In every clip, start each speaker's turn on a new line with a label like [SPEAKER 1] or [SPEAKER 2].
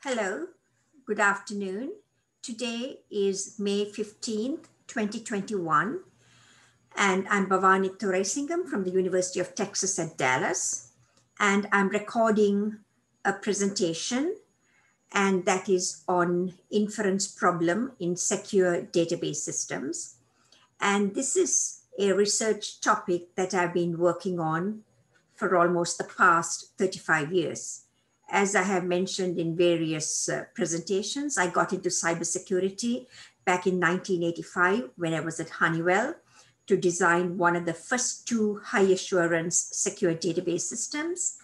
[SPEAKER 1] Hello, good afternoon. Today is May 15th, 2021, and I'm Bhavani Thuraisingam from the University of Texas at Dallas, and I'm recording a presentation, and that is on inference problem in secure database systems. And this is a research topic that I've been working on for almost the past 35 years. As I have mentioned in various presentations, I got into cybersecurity back in 1985 when I was at Honeywell to design one of the first two high assurance secure database systems.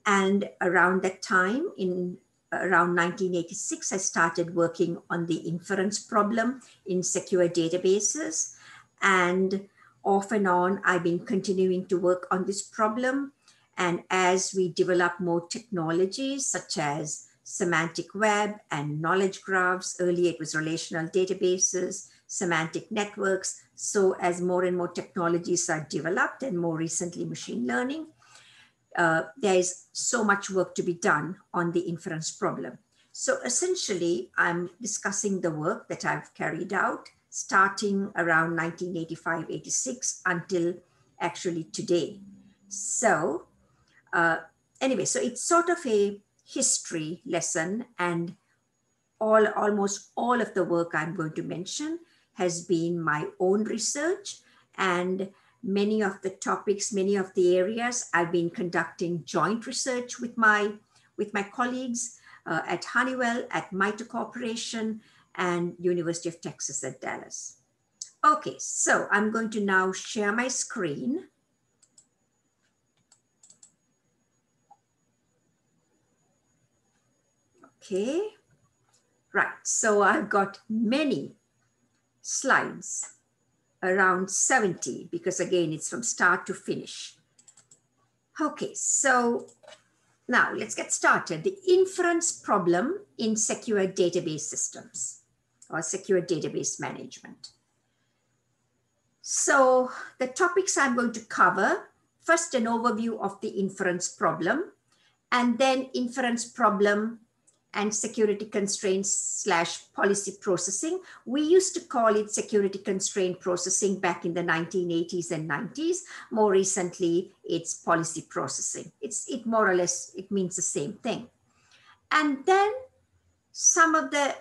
[SPEAKER 1] And around that time, in around 1986, I started working on the inference problem in secure databases. And off and on, I've been continuing to work on this problem. And as we develop more technologies such as semantic web and knowledge graphs, earlier it was relational databases, semantic networks. So as more and more technologies are developed and more recently machine learning, there is so much work to be done on the inference problem. So essentially, I'm discussing the work that I've carried out starting around 1985-86 until actually today. So anyway, so it's sort of a history lesson, and almost all of the work I'm going to mention has been my own research, and many of the topics, many of the areas I've been conducting joint research with my colleagues at Honeywell, at Mito Corporation, and University of Texas at Dallas. Okay, so I'm going to now share my screen. Okay, right, so I've got many slides, around 70, because again, it's from start to finish. Okay, so now let's get started. The inference problem in secure database systems or secure database management. So the topics I'm going to cover, first an overview of the inference problem, and then inference problem and security constraints / policy processing. We used to call it security constraint processing back in the 1980s and 90s. More recently, it's policy processing. It more or less, it means the same thing. And then some of the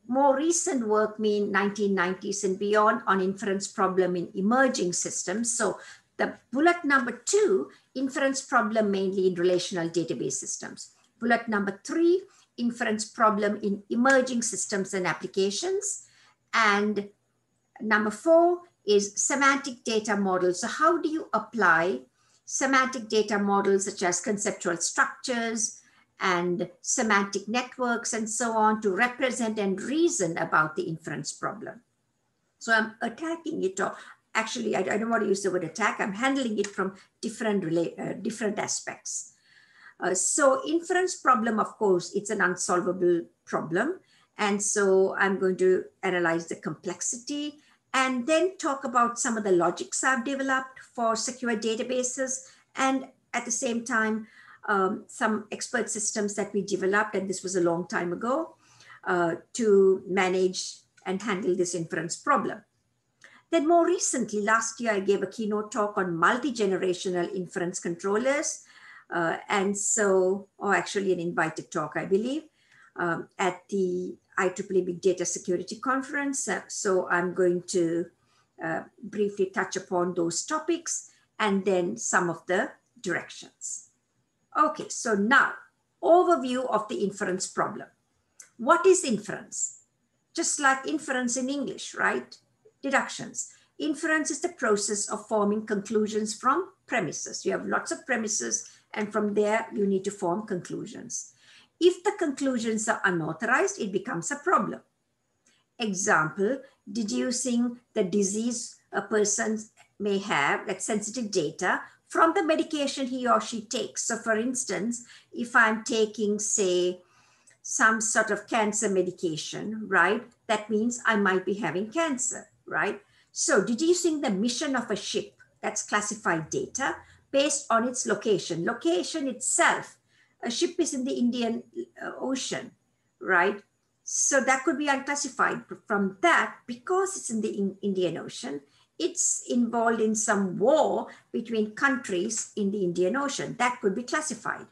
[SPEAKER 1] more recent work, mean 1990s and beyond, on inference problem in emerging systems. So the bullet number 2, inference problem mainly in relational database systems. Bullet number 3, inference problem in emerging systems and applications. And number 4 is semantic data models. So how do you apply semantic data models such as conceptual structures and semantic networks and so on to represent and reason about the inference problem? So I'm attacking it, or actually I don't want to use the word attack, I'm handling it from different aspects. So inference problem, of course, it's an unsolvable problem. And so I'm going to analyze the complexity and then talk about some of the logics I've developed for secure databases. And at the same time, some expert systems that we developed, and this was a long time ago, to manage and handle this inference problem. Then more recently, last year, I gave a keynote talk on multi-generational inference controllers. And so, or actually an invited talk, I believe, at the IEEE Big Data Security Conference. So I'm going to briefly touch upon those topics and then some of the directions. Okay, so now, overview of the inference problem. What is inference? Just like inference in English, right? Deductions. Inference is the process of forming conclusions from premises. You have lots of premises, and from there, you need to form conclusions. If the conclusions are unauthorized, it becomes a problem. Example, deducing the disease a person may have, that's sensitive data, from the medication he or she takes. So for instance, if I'm taking, say, some sort of cancer medication, right? That means I might be having cancer, right? So deducing the mission of a ship, that's classified data, based on its location. Location itself a ship is in the Indian Ocean, right? So that could be unclassified. From that, because it's in the Indian Ocean, it's involved in some war between countries in the Indian Ocean. That could be classified.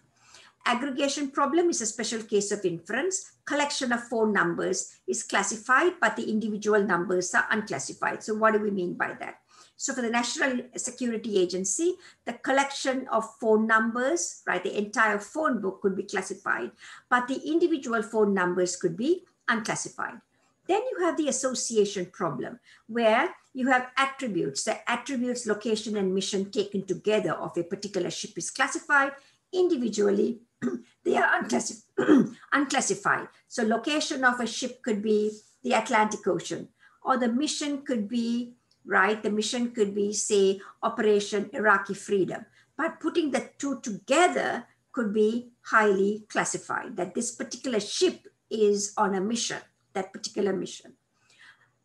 [SPEAKER 1] Aggregation problem is a special case of inference. Collection of phone numbers is classified, but the individual numbers are unclassified. So what do we mean by that? So for the National Security Agency, the collection of phone numbers, right, the entire phone book could be classified, but the individual phone numbers could be unclassified. Then you have the association problem, where you have attributes. The attributes, location, and mission taken together of a particular ship is classified. Individually, they are unclassified. So location of a ship could be the Atlantic Ocean, or the mission could be, right, the mission could be, say, Operation Iraqi Freedom. But putting the two together could be highly classified, that this particular ship is on a mission, that particular mission.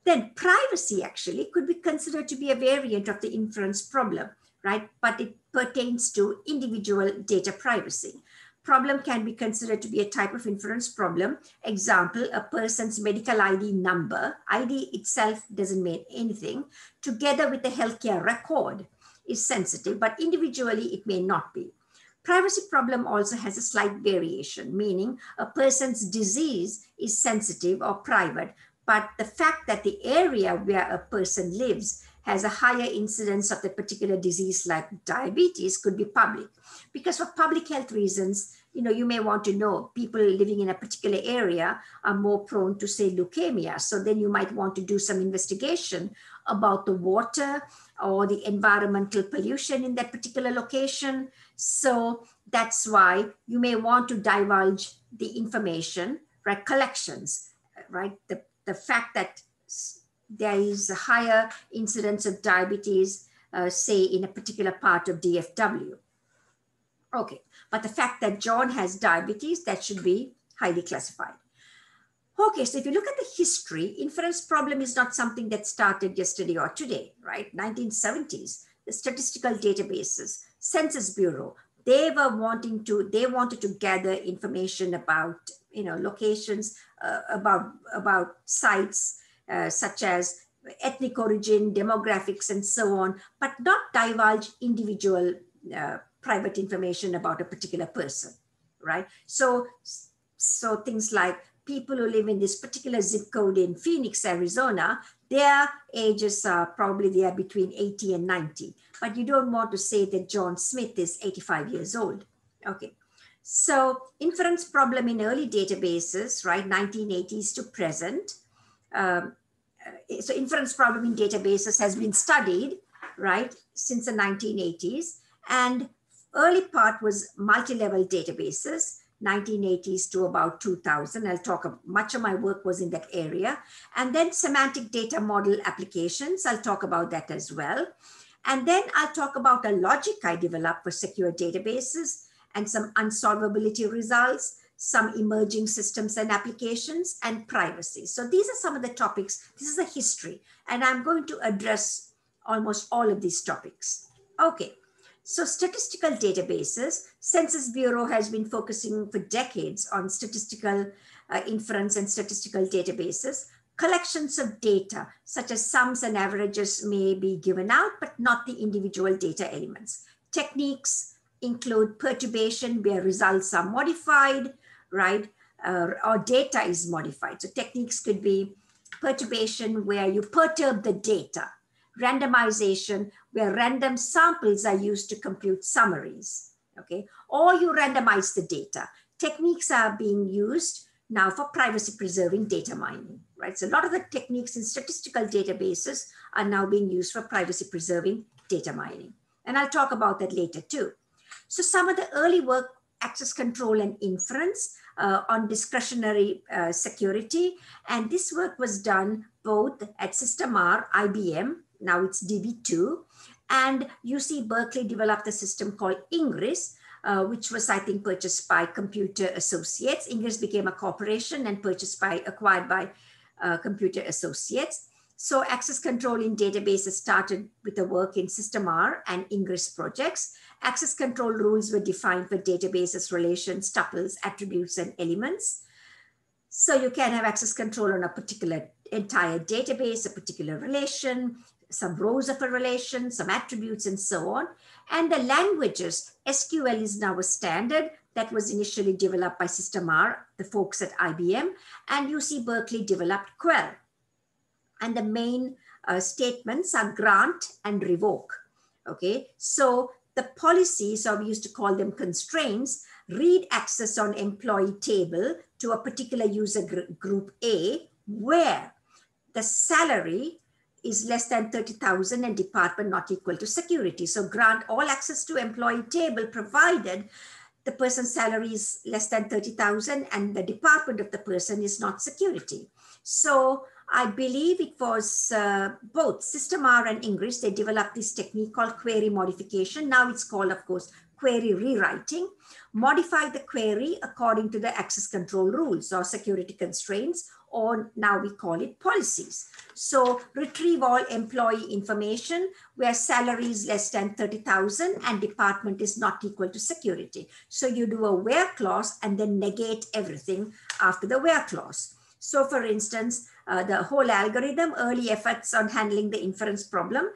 [SPEAKER 1] Then privacy actually could be considered to be a variant of the inference problem, right? But it pertains to individual data privacy. Problem can be considered to be a type of inference problem. Example, a person's medical ID number, ID itself doesn't mean anything, together with the healthcare record is sensitive, but individually it may not be. Privacy problem also has a slight variation, meaning a person's disease is sensitive or private, but the fact that the area where a person lives has a higher incidence of the particular disease like diabetes could be public. Because for public health reasons, you may want to know people living in a particular area are more prone to, say, leukemia. So then you might want to do some investigation about the water or the environmental pollution in that particular location. So that's why you may want to divulge the information, right? Collections, right? The fact that there is a higher incidence of diabetes, say, in a particular part of DFW. Okay, but the fact that John has diabetes, that should be highly classified. Okay, so if you look at the history, inference problem is not something that started yesterday or today, right? 1970s, the statistical databases, Census Bureau, they wanted to gather information about, locations, about sites, such as ethnic origin, demographics, and so on, but not divulge individual private information about a particular person, right? So things like people who live in this particular zip code in Phoenix, Arizona, their ages are probably they are between 80 and 90, but you don't want to say that John Smith is 85 years old. Okay. So inference problem in early databases, right, 1980s to present. So inference problem in databases has been studied, right, since the 1980s. And early part was multi-level databases, 1980s to about 2000. I'll talk, much of my work was in that area. And then semantic data model applications, I'll talk about that as well. And then I'll talk about a logic I developed for secure databases and some unsolvability results, some emerging systems and applications, and privacy. So these are some of the topics. This is a history, and I'm going to address almost all of these topics. Okay, so statistical databases. Census Bureau has been focusing for decades on statistical inference and statistical databases. Collections of data, such as sums and averages, may be given out, but not the individual data elements. Techniques include perturbation, where results are modified, right? Or data is modified. So techniques could be perturbation, where you perturb the data. Randomization, where random samples are used to compute summaries, okay? Or you randomize the data. Techniques are being used now for privacy preserving data mining, right? So a lot of the techniques in statistical databases are now being used for privacy preserving data mining. And I'll talk about that later too. So some of the early work, access control and inference on discretionary security. And this work was done both at System-R, IBM, now it's DB2, and UC Berkeley developed a system called Ingres, which was, I think, purchased by Computer Associates. Ingres became a corporation and acquired by Computer Associates. So access control in databases started with the work in SystemR and Ingress projects. Access control rules were defined for databases, relations, tuples, attributes, and elements. So you can have access control on a particular entire database, a particular relation, some rows of a relation, some attributes, and so on. And the languages, SQL is now a standard that was initially developed by SystemR, the folks at IBM, and UC Berkeley developed Quell. And the main statements are grant and revoke. Okay, so the policies, or we used to call them constraints, read access on employee table to a particular user group A, where the salary is less than 30,000 and department not equal to security. So grant all access to employee table provided the person's salary is less than 30,000 and the department of the person is not security. So I believe it was both SystemR and Ingress, they developed this technique called query modification. Now it's called, of course, query rewriting. Modify the query according to the access control rules or security constraints, or now we call it policies. So retrieve all employee information where salary is less than 30,000 and department is not equal to security. So you do a where clause and then negate everything after the where clause. So for instance, the whole algorithm, early efforts on handling the inference problem,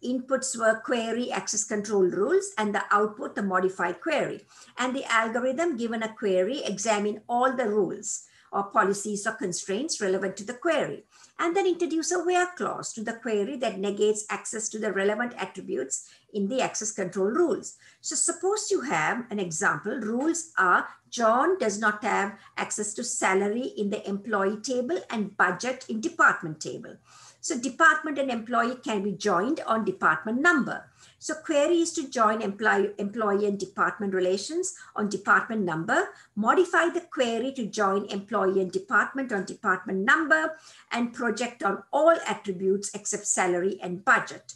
[SPEAKER 1] inputs were query access control rules and the output, the modified query. And the algorithm given a query, examine all the rules or policies or constraints relevant to the query, and then introduce a where clause to the query that negates access to the relevant attributes in the access control rules. So suppose you have an example, rules are John does not have access to salary in the employee table and budget in department table. So department and employee can be joined on department number. So query is to join employee and department relations on department number, modify the query to join employee and department on department number, and project on all attributes except salary and budget.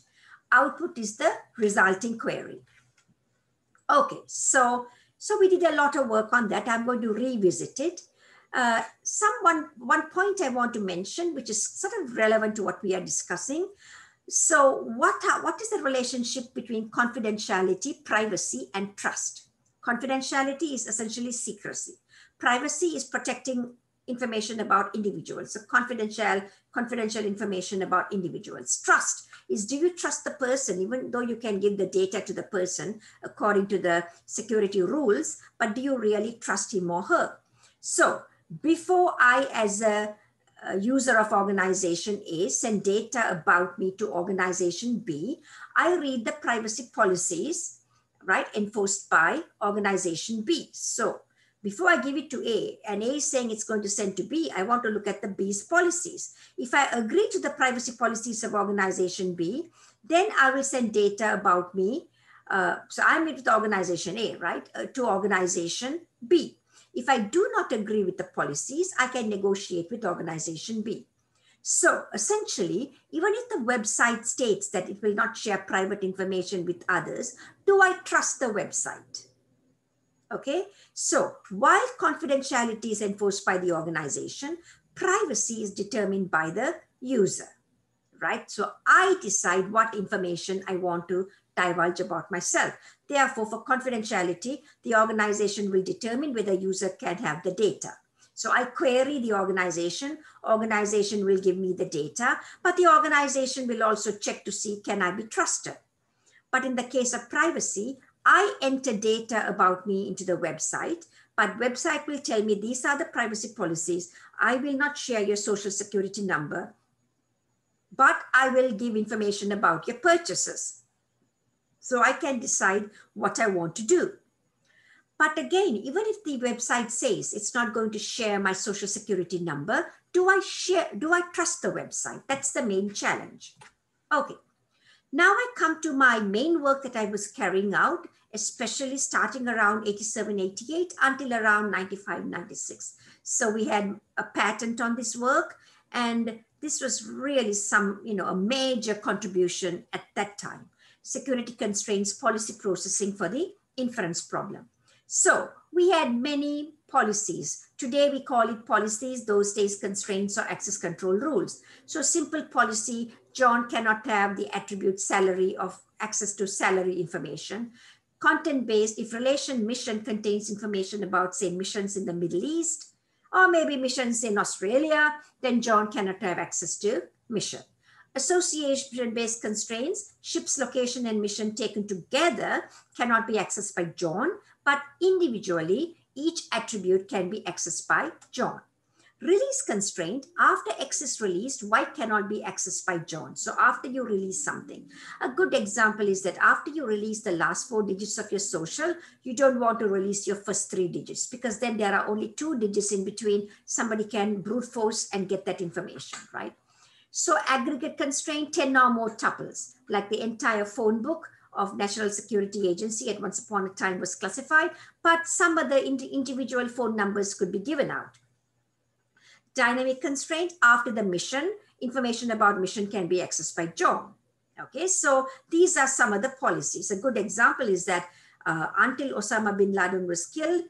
[SPEAKER 1] Output is the resulting query. Okay, so we did a lot of work on that. I'm going to revisit it. One point I want to mention, which is sort of relevant to what we are discussing. So what is the relationship between confidentiality, privacy, and trust? Confidentiality is essentially secrecy. Privacy is protecting information about individuals. So confidential information about individuals. Trust is, do you trust the person, even though you can give the data to the person according to the security rules, but do you really trust him or her? So before I, as a user of organization A, send data about me to organization B, I read the privacy policies, right, enforced by organization B. So before I give it to A, and A is saying it's going to send to B, I want to look at the B's policies. If I agree to the privacy policies of organization B, then I will send data about me. So I'm with the organization A, right, to organization B. If I do not agree with the policies, I can negotiate with organization B. So essentially, even if the website states that it will not share private information with others, do I trust the website? Okay, so while confidentiality is enforced by the organization, privacy is determined by the user, right? So I decide what information I want to divulge about myself. Therefore, for confidentiality, the organization will determine whether user can have the data. So I query the organization will give me the data, but the organization will also check to see, can I be trusted? But in the case of privacy, I enter data about me into the website, but website will tell me these are the privacy policies. I will not share your social security number, but I will give information about your purchases. So I can decide what I want to do. But again, even if the website says it's not going to share my social security number, do I trust the website? That's the main challenge. Okay. Now I come to my main work that I was carrying out, especially starting around 87, 88 until around 95, 96. So we had a patent on this work, and this was really a major contribution at that time. Security constraints policy processing for the inference problem. So we had many policies. Today we call it policies, those days constraints or access control rules. So simple policy, John cannot have the attribute salary of access to salary information. Content-based, if relation mission contains information about, say, missions in the Middle East, or maybe missions in Australia, then John cannot have access to mission. Association-based constraints, ship's location and mission taken together cannot be accessed by John, but individually, each attribute can be accessed by John. Release constraint, after X is released, Y cannot be accessed by John. So after you release something, a good example is that after you release the last 4 digits of your social, you don't want to release your first 3 digits because then there are only 2 digits in between. Somebody can brute force and get that information, right? So aggregate constraint, 10 or more tuples, like the entire phone book of National Security Agency at once upon a time was classified, but some other individual phone numbers could be given out. Dynamic constraint, after the mission, information about mission can be accessed by John. Okay, so these are some of the policies. A good example is that until Osama bin Laden was killed,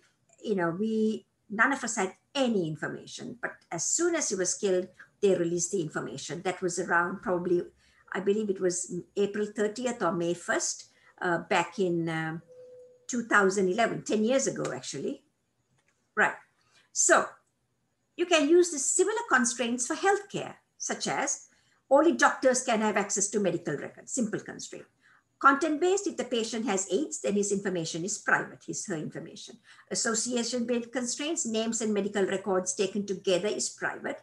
[SPEAKER 1] none of us had any information, but as soon as he was killed, they released the information. That was around probably, I believe it was April 30th or May 1st, back in 2011, 10 years ago, actually. Right. So you can use the similar constraints for healthcare, such as only doctors can have access to medical records, simple constraint. Content-based, if the patient has AIDS, then his information is private, her information. Association-based constraints, names and medical records taken together is private.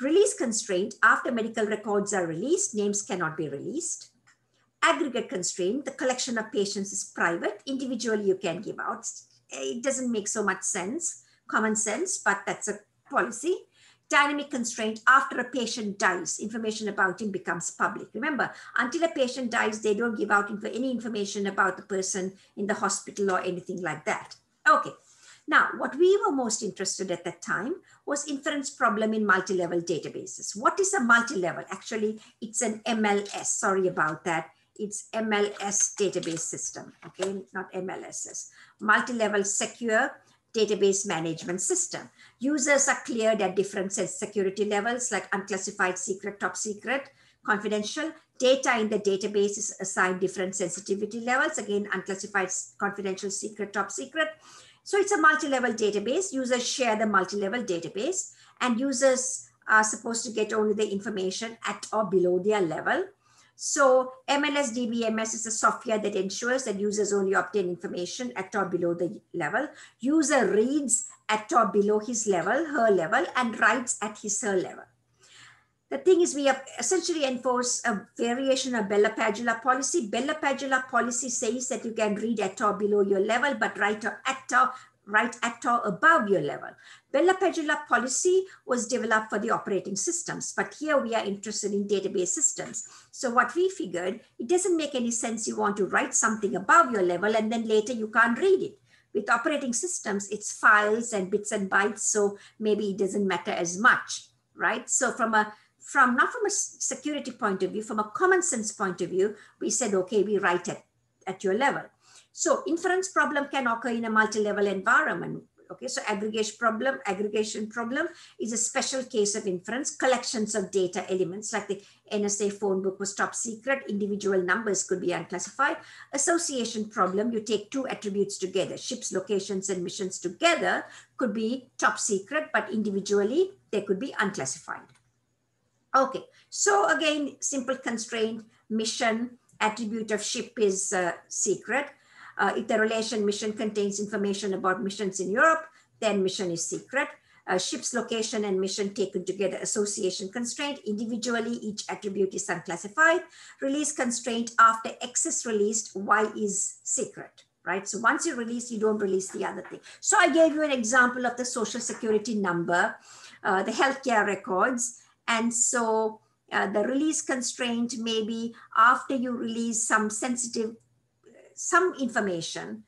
[SPEAKER 1] Release constraint, after medical records are released, names cannot be released. Aggregate constraint, the collection of patients is private. Individually, you can give out. It doesn't make so much sense, common sense, but that's a policy. Dynamic constraint, after a patient dies, information about him becomes public. Remember, until a patient dies, they don't give out any information about the person in the hospital or anything like that. Okay. Now, what we were most interested at that time was inference problem in multi-level databases. What is a multi-level? Actually, it's an MLS. Sorry about that. It's MLS database system, okay? Not MLSS. Multi-level secure database management system. Users are cleared at different security levels like unclassified, secret, top secret, confidential. Data in the database is assigned different sensitivity levels. Again, unclassified, confidential, secret, top secret. So it's a multi-level database. Users share the multi-level database and users are supposed to get only the information at or below their level. So MLS DBMS is a software that ensures that users only obtain information at or below the level. User reads at or below his level, her level, and writes at his, her level. The thing is, we have essentially enforced a variation of Bella-Padula policy. Bella-Padula policy says that you can read at or below your level, but write at or above your level. Bella-Padula policy was developed for the operating systems, but here we are interested in database systems. So what we figured, it doesn't make any sense you want to write something above your level and then later you can't read it. With operating systems, it's files and bits and bytes, so maybe it doesn't matter as much, right? So not from a security point of view, from a common sense point of view, we said, okay, we write at your level. So inference problem can occur in a multi-level environment. Okay, so aggregation problem is a special case of inference. Collections of data elements like the NSA phone book was top secret. Individual numbers could be unclassified. Association problem, you take 2 attributes together. Ships, locations, and missions together could be top secret, but individually they could be unclassified. Okay, so again, simple constraint, mission, attribute of ship is secret. If the relation mission contains information about missions in Europe, then mission is secret. Ship's location and mission taken together, association constraint. Individually, each attribute is unclassified. Release constraint, after X is released, Y is secret, right? So once you release, you don't release the other thing. So I gave you an example of the social security number, the healthcare records. And so the release constraint may be after you release some information.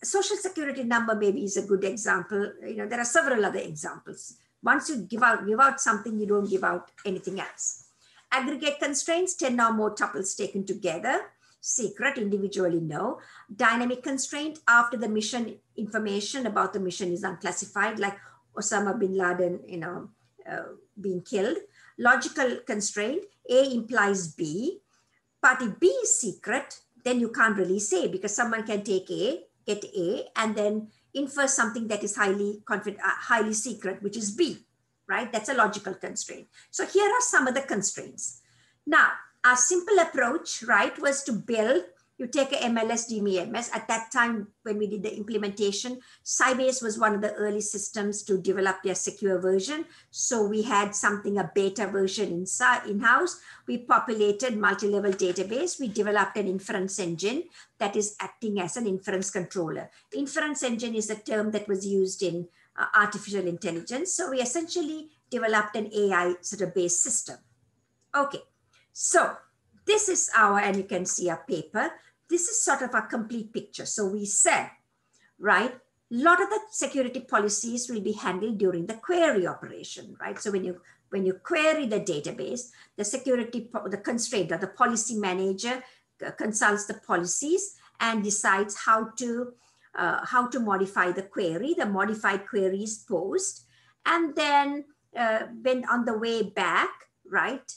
[SPEAKER 1] Social security number maybe is a good example. There are several other examples. Once you give out something, you don't give out anything else. Aggregate constraints, 10 or more tuples taken together. secret, individually no. Dynamic constraint, after the mission information about the mission is unclassified, like Osama bin Laden, being killed. Logical constraint, A implies B, but if B is secret, then you can't release A because someone can take A, get A, and then infer something that is highly secret, which is B, right? That's a logical constraint. So here are some of the constraints. Now, our simple approach, right, was to build, you take a MLS, DBMS. At that time, when we did the implementation, Sybase was one of the early systems to develop their secure version. So we had something, a beta version in-house. We populated multi-level database. We developed an inference engine that is acting as an inference controller. Inference engine is a term that was used in artificial intelligence. So we essentially developed an AI sort of based system. Okay, so this is our, and you can see our paper. This is sort of a complete picture. So we said, right, a lot of the security policies will be handled during the query operation, right? So when you query the database, the constraint or the policy manager consults the policies and decides how to modify the query. The modified query is posed, and then when on the way back, right,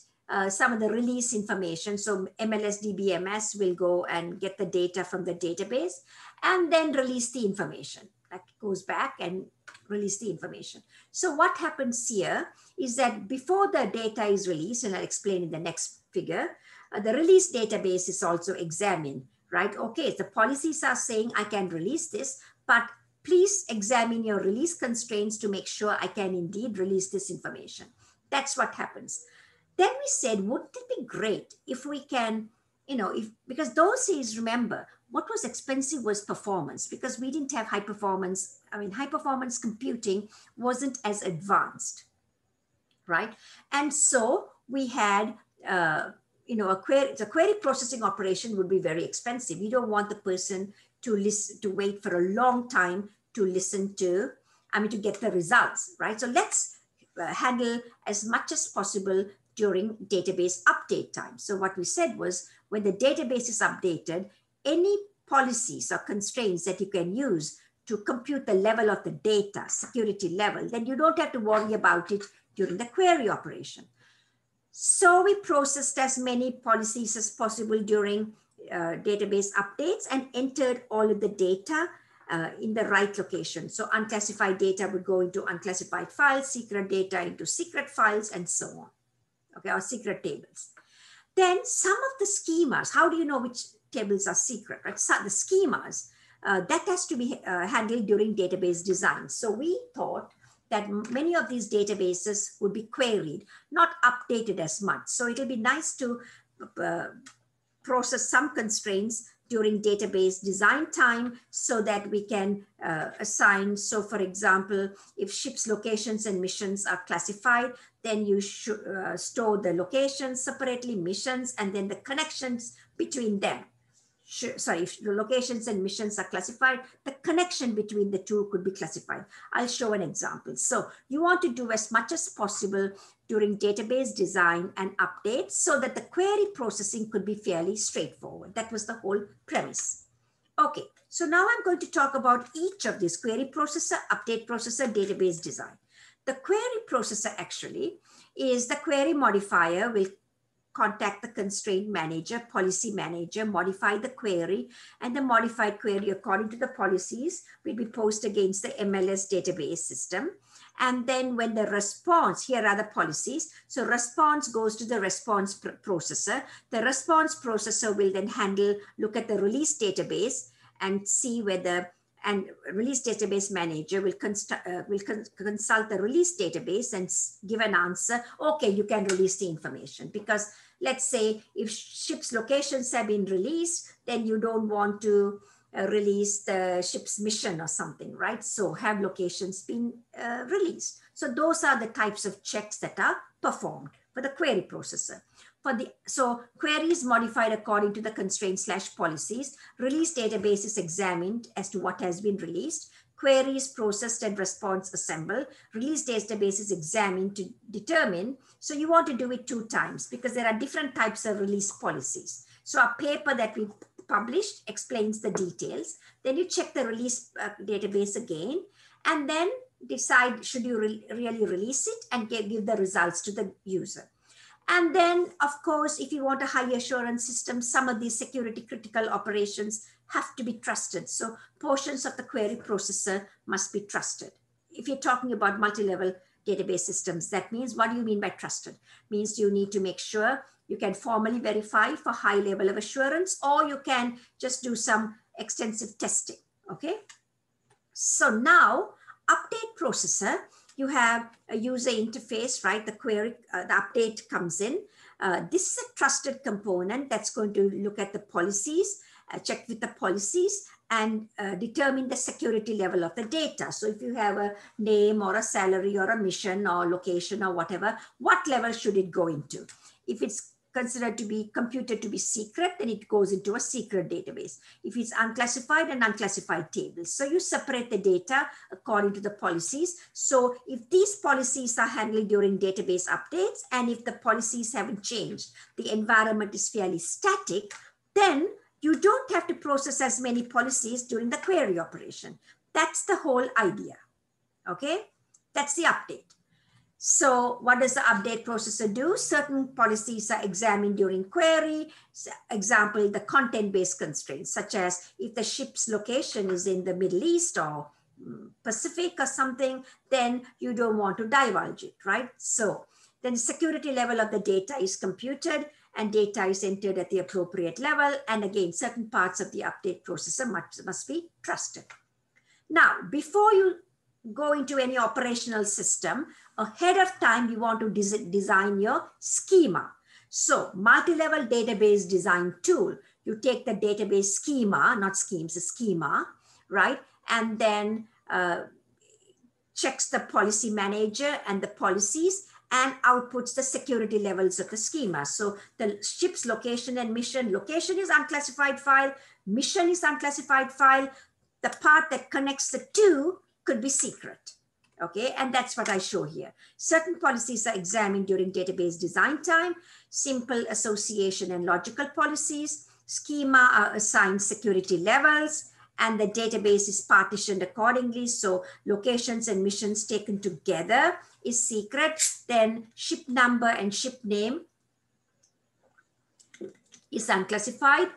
[SPEAKER 1] some of the release information. So MLS DBMS will go and get the data from the database and then release the information. That goes back and release the information. So what happens here is that before the data is released, and I'll explain in the next figure, the release database is also examined, right? Okay, the policies are saying I can release this, but please examine your release constraints to make sure I can indeed release this information. That's what happens. Then we said, wouldn't it be great if we can, because those days, remember, what was expensive was performance, because we didn't have high performance computing wasn't as advanced, right? And so we had, the query processing operation would be very expensive. You don't want the person to wait for a long time to to get the results, right? So let's handle as much as possible during database update time. So what we said was, when the database is updated, any policies or constraints that you can use to compute the level of the data, security level, then you don't have to worry about it during the query operation. So we processed as many policies as possible during database updates and entered all of the data in the right location. So unclassified data would go into unclassified files, secret data into secret files, and so on. Okay, or secret tables. Then some of the schemas, how do you know which tables are secret, right? So the schemas, that has to be handled during database design. So we thought that many of these databases would be queried, not updated as much. So it'll be nice to process some constraints during database design time so that we can assign. So for example, if ships locations and missions are classified, then you should store the locations separately, missions, and then the connections between them. If the locations and missions are classified, the connection between the two could be classified. I'll show an example. So you want to do as much as possible during database design and updates so that the query processing could be fairly straightforward. That was the whole premise. Okay, so now I'm going to talk about each of these: query processor, update processor, database design. The query processor actually is the query modifier will contact the constraint manager, policy manager, modify the query, and the modified query according to the policies will be posted against the MLS database system. And then when the response, here are the policies. So response goes to the response processor. The response processor will then look at the release database and see whether, and release database manager will consult the release database and give an answer. Okay, you can release the information, because let's say if ships locations have been released, then you don't want to release the ship's mission or something, right? So have locations been released? So those are the types of checks that are performed for the query processor. So query is modified according to the constraint/policies. Release database is examined as to what has been released. Query is processed and response assembled. Release database is examined to determine. So you want to do it 2 times because there are different types of release policies. So a paper that we published explains the details. Then you check the release database again, and then decide should you really release it and give the results to the user. And then, of course, if you want a high assurance system, some of these security critical operations have to be trusted. So portions of the query processor must be trusted. If you're talking about multi-level database systems, that means, what do you mean by trusted? Means you need to make sure you can formally verify for high level of assurance, or you can just do some extensive testing, okay? So now, update processor, you have a user interface, right? The query, the update comes in. This is a trusted component that's going to look at the policies, check with the policies, and determine the security level of the data. So if you have a name or a salary or a mission or location or whatever, what level should it go into? If it's considered to be computed to be secret, then it goes into a secret database. If it's unclassified, an unclassified table. So you separate the data according to the policies. So if these policies are handled during database updates, and if the policies haven't changed, the environment is fairly static, then you don't have to process as many policies during the query operation. That's the whole idea, okay? That's the update. So what does the update processor do? Certain policies are examined during query. Example, the content-based constraints, such as if the ship's location is in the Middle East or Pacific or something, then you don't want to divulge it, right? So then the security level of the data is computed and data is entered at the appropriate level. And again, certain parts of the update processor must be trusted. Now, before you go into any operational system, ahead of time, you want to design your schema. So multi-level database design tool, you take the database schema, not schemes, a schema, right? And then checks the policy manager and the policies and outputs the security levels of the schema. So the ship's location and mission, location is unclassified file, mission is unclassified file. The part that connects the two could be secret, okay? And that's what I show here. Certain policies are examined during database design time, simple association and logical policies, schema are assigned security levels, and the database is partitioned accordingly. So locations and missions taken together is secret. Then ship number and ship name is unclassified.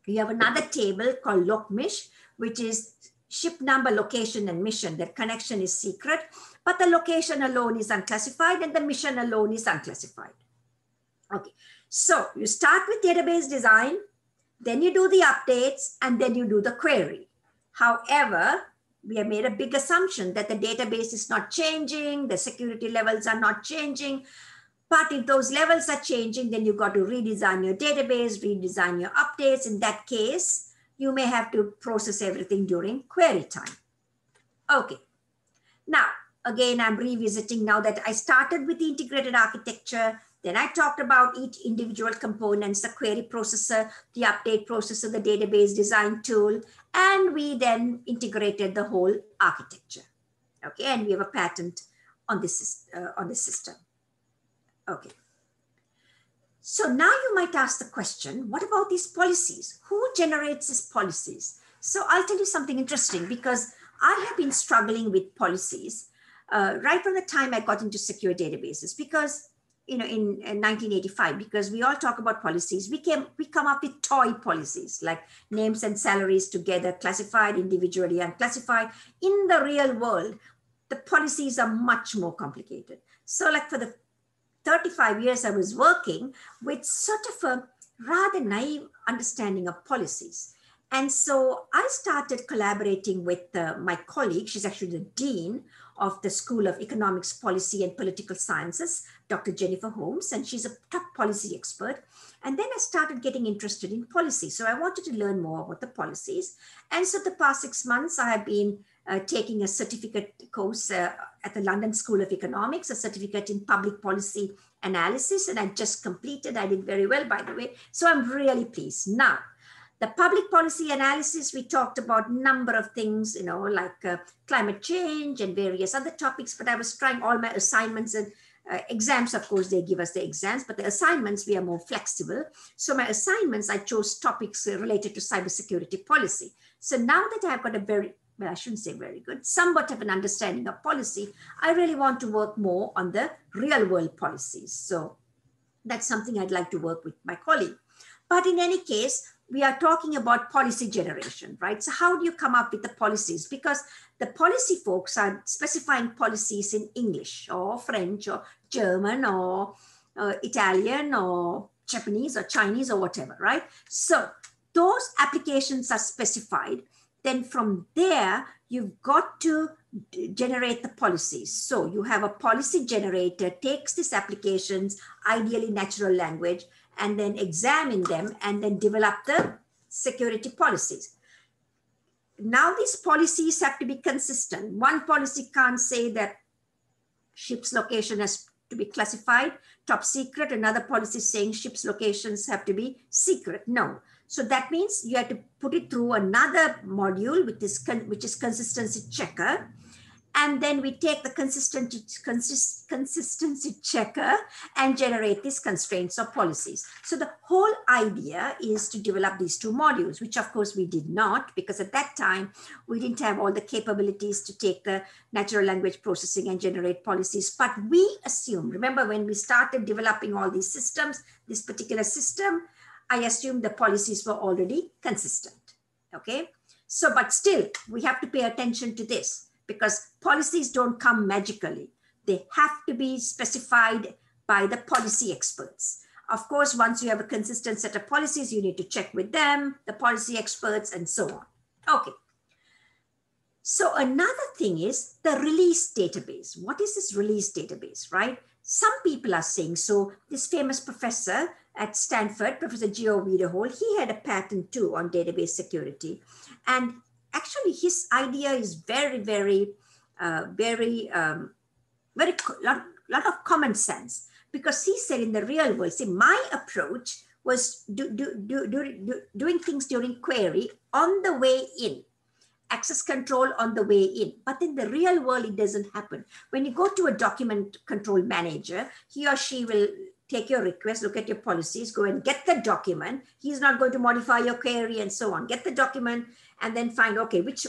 [SPEAKER 1] You have another table called locmish, which is ship number, location, and mission. That connection is secret, but the location alone is unclassified and the mission alone is unclassified. Okay, so you start with database design, then you do the updates, and then you do the query. However, we have made a big assumption that the database is not changing, the security levels are not changing. But if those levels are changing, then you've got to redesign your database, redesign your updates. In that case, you may have to process everything during query time. Okay. Now, again, I'm revisiting now that I started with the integrated architecture. Then I talked about each individual components, the query processor, the update processor, the database design tool, and we then integrated the whole architecture. Okay, and we have a patent on this system. Okay. So now you might ask the question, what about these policies? Who generates these policies? So I'll tell you something interesting, because I have been struggling with policies right from the time I got into secure databases, because in 1985, because we all talk about policies, we come up with toy policies like names and salaries together, classified, individually unclassified. In the real world, the policies are much more complicated. So like for the 35 years I was working with sort of a rather naive understanding of policies. And so I started collaborating with my colleague. She's actually the dean of the School of Economics, Policy and Political Sciences, Dr. Jennifer Holmes, and she's a top policy expert. And then I started getting interested in policy. So I wanted to learn more about the policies. And so the past 6 months, I have been taking a certificate course at the London School of Economics, a certificate in public policy analysis, and I just completed. I did very well, by the way. So I'm really pleased. Now, the public policy analysis, we talked about a number of things, like climate change and various other topics, but I was trying all my assignments and Exams, of course, they give us the exams, but the assignments, we are more flexible. So my assignments, I chose topics related to cybersecurity policy. So now that I've got a very, well, I shouldn't say very good, somewhat of an understanding of policy, I really want to work more on the real world policies. So that's something I'd like to work with my colleague. But in any case, we are talking about policy generation, right? So how do you come up with the policies? Because the policy folks are specifying policies in English or French or German or Italian or Japanese or Chinese or whatever, right? So those applications are specified. Then from there, you've got to generate the policies. So you have a policy generator, takes these applications, ideally natural language, and then examine them and then develop the security policies. Now these policies have to be consistent. One policy can't say that ship's location has to be classified top secret. Another policy saying ship's locations have to be secret. No. So that means you have to put it through another module, which is consistency checker. And then we take the consistency checker and generate these constraints or policies. So the whole idea is to develop these two modules, which of course we did not, because at that time we didn't have all the capabilities to take the natural language processing and generate policies. But we assume, remember when we started developing all these systems, this particular system, I assumed the policies were already consistent, okay? So, but still we have to pay attention to this, because policies don't come magically. They have to be specified by the policy experts. Of course, once you have a consistent set of policies, you need to check with them, the policy experts, and so on. Okay. So another thing is the release database. What is this release database, right? Some people are saying, so this famous professor at Stanford, Professor Gio Wiederhol, he had a patent too on database security. And actually, his idea is very lot of common sense, because he said in the real world, see, my approach was doing things during query on the way in, access control on the way in. But in the real world, it doesn't happen. When you go to a document control manager, he or she will take your request, look at your policies, go and get the document. He's not going to modify your query and so on. Get the document and then find, okay, which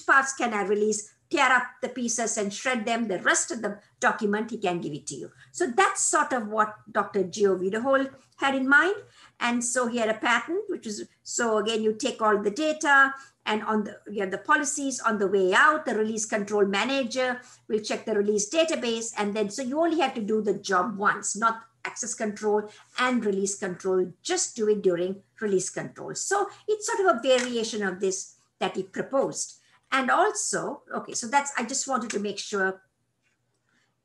[SPEAKER 1] parts can I release, tear up the pieces and shred them. The rest of the document, he can give it to you. So that's sort of what Dr. Gio Wiederhol had in mind. And so he had a patent, which is, so again, you take all the data and you have the policies on the way out, the release control manager will check the release database. And then, so you only have to do the job once, not access control and release control, just do it during release control. So it's sort of a variation of this that he proposed. And also, okay, so that's, I just wanted to make sure,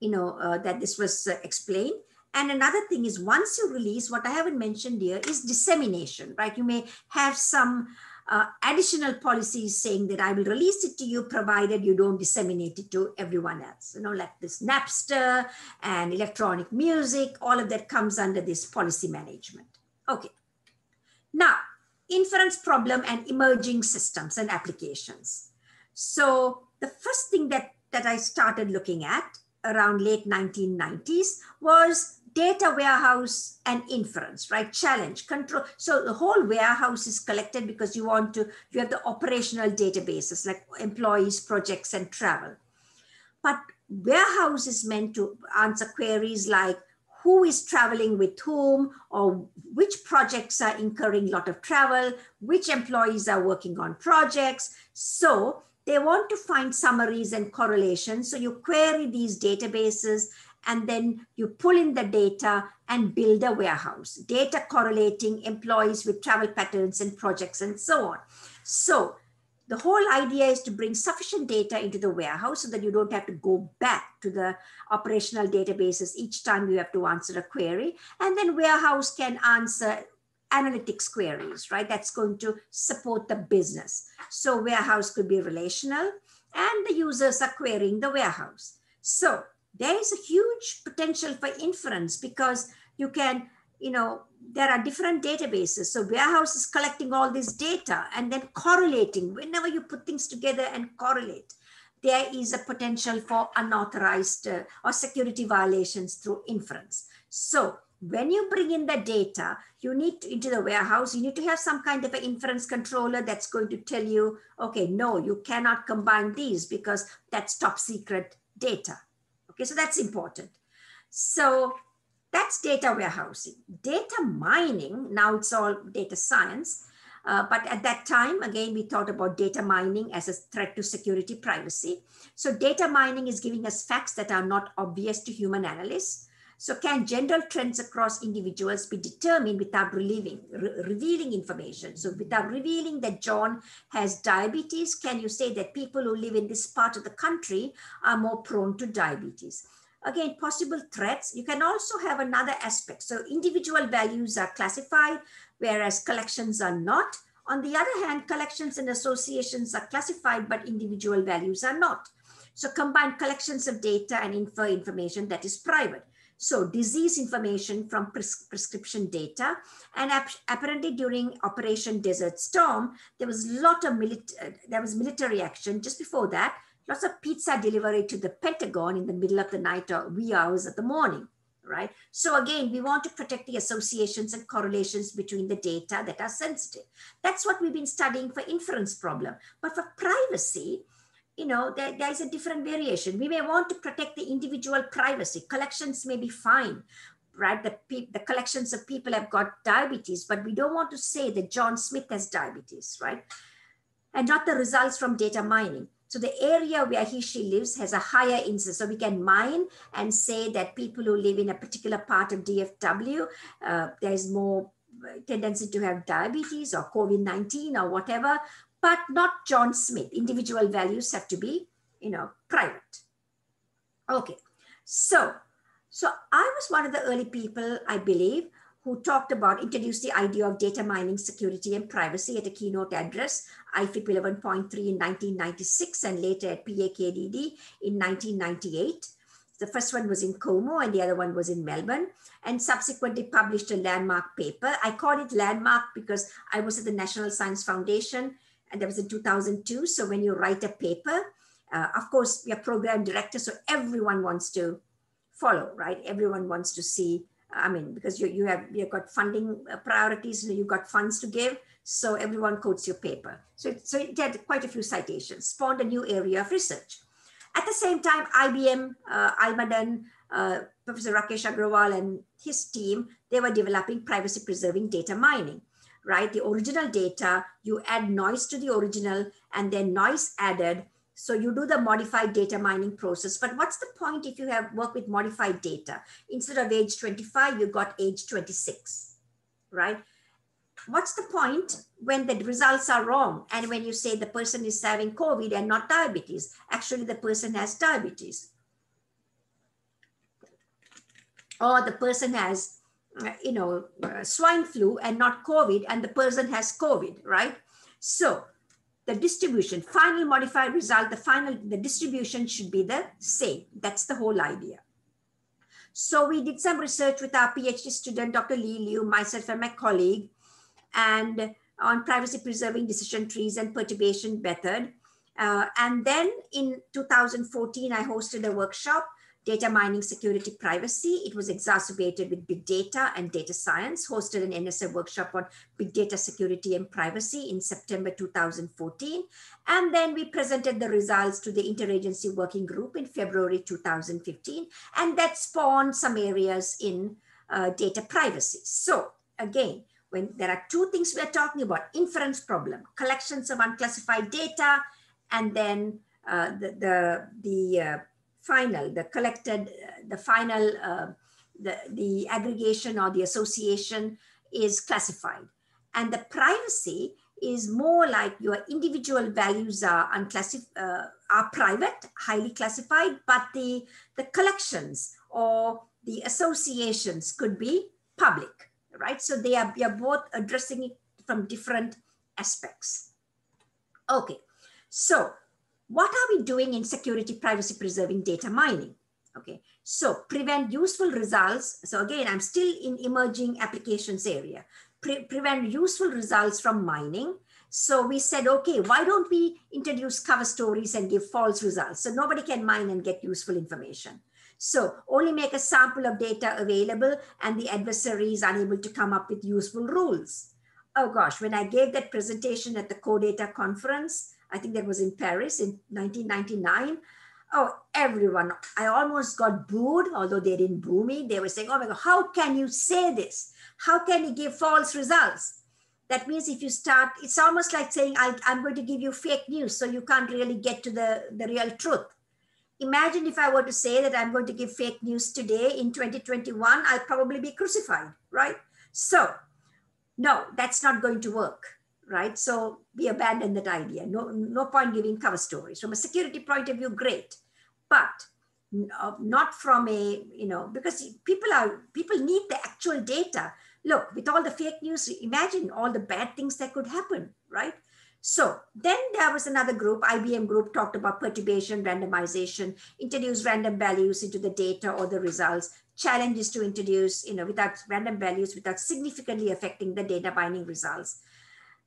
[SPEAKER 1] that this was explained. And another thing is, once you release, what I haven't mentioned here is dissemination, right? You may have some additional policies saying that I will release it to you provided you don't disseminate it to everyone else, like this Napster and electronic music, all of that comes under this policy management. Okay. Now, inference problem and emerging systems and applications. So the first thing that I started looking at around late 1990s was data warehouse and inference, right? Challenge, control. So the whole warehouse is collected because you have the operational databases like employees, projects, and travel. But warehouse is meant to answer queries like who is traveling with whom, or which projects are incurring a lot of travel, which employees are working on projects. So they want to find summaries and correlations. So you query these databases and then you pull in the data and build a warehouse, data correlating employees with travel patterns and projects and so on. So the whole idea is to bring sufficient data into the warehouse so that you don't have to go back to the operational databases each time you have to answer a query. And then warehouse can answer analytics queries, right? That's going to support the business. So warehouse could be relational and the users are querying the warehouse. So there is a huge potential for inference because you can, there are different databases. So warehouse is collecting all this data and then correlating whenever you put things together and correlate. there is a potential for unauthorized or security violations through inference. So when you bring in the data, you need to, into the warehouse, you need to have some kind of an inference controller that's going to tell you, okay, no, you cannot combine these because that's top secret data. Okay, so that's important. So that's data warehousing. Data mining, now it's all data science. But at that time, again, we thought about data mining as a threat to security privacy. So data mining is giving us facts that are not obvious to human analysts. So can general trends across individuals be determined without revealing information? So without revealing that John has diabetes, can you say that people who live in this part of the country are more prone to diabetes? Again, possible threats. You can also have another aspect. So individual values are classified, whereas collections are not. On the other hand, collections and associations are classified, but individual values are not. So combine collections of data and infer information that is private. So disease information from prescription data. And apparently during Operation Desert Storm, there was a lot of military action. Just before that, lots of pizza delivery to the Pentagon in the middle of the night or wee hours of the morning, right? So again, we want to protect the associations and correlations between the data that are sensitive. That's what we've been studying for inference problem. But for privacy, you know, there is a different variation. We may want to protect the individual privacy. Collections may be fine, right? The collections of people have got diabetes, but we don't want to say that John Smith has diabetes, right? And not the results from data mining. So the area where he, she lives has a higher incidence. So we can mine and say that people who live in a particular part of DFW, there's more tendency to have diabetes or COVID-19 or whatever, but not John Smith. Individual values have to be, you know, private. Okay, so I was one of the early people, I believe, who introduced the idea of data mining, security, and privacy at a keynote address, IFIP 11.3 in 1996, and later at PAKDD in 1998. The first one was in Como and the other one was in Melbourne, and subsequently published a landmark paper. I call it landmark because I was at the National Science Foundation, and that was in 2002. So when you write a paper, of course, we are program director, so everyone wants to follow, right? Everyone wants to see, I mean, because you've got funding priorities, you've got funds to give, so everyone quotes your paper. So it had quite a few citations, spawned a new area of research. At the same time, IBM, Almaden, Professor Rakesh Agrawal and his team, they were developing privacy preserving data mining, right? The original data, you add noise to the original and then noise added. So you do the modified data mining process. But what's the point if you have worked with modified data? Instead of age 25, you got age 26, right? What's the point when the results are wrong? And when you say the person is having COVID and not diabetes, actually the person has diabetes. Or the person has, you know, swine flu and not COVID, and the person has COVID, right? So the distribution, final modified result, the distribution should be the same. That's the whole idea. So we did some research with our PhD student, Dr. Lee Liu, myself and my colleague, and on privacy preserving decision trees and perturbation method. And then in 2014, I hosted a workshop, Data Mining, Security, Privacy. It was exacerbated with big data and data science, hosted an NSF workshop on big data security and privacy in September 2014. And then we presented the results to the Interagency Working Group in February 2015. And that spawned some areas in data privacy. So again, when there are two things we are talking about, inference problem, collections of unclassified data, and then the aggregation or the association is classified. And the privacy is more like your individual values are are private, highly classified, but the collections or the associations could be public, right? So we are both addressing it from different aspects. Okay, so what are we doing in security, privacy preserving data mining? Okay, so prevent useful results. So again, I'm still in emerging applications area. Prevent useful results from mining, So we said, okay, why don't we introduce cover stories and give false results? So nobody can mine and get useful information. So only make a sample of data available and the adversary is unable to come up with useful rules. Oh gosh, when I gave that presentation at the CoData conference, I think that was in Paris in 1999. Oh, everyone, I almost got booed, although they didn't boo me. They were saying, oh my God, how can you say this? How can you give false results? That means if you start, it's almost like saying, I'm going to give you fake news, so you can't really get to the real truth. Imagine if I were to say that I'm going to give fake news today in 2021, I'll probably be crucified, right? So no, that's not going to work, right? So we abandoned that idea. No point giving cover stories. From a security point of view, great, but not from a, because people need the actual data. Look, with all the fake news, imagine all the bad things that could happen, right? So then there was another group, IBM group, talked about perturbation, randomization, introduce random values into the data or the results. Challenge is to introduce, without random values, without significantly affecting the data binding results.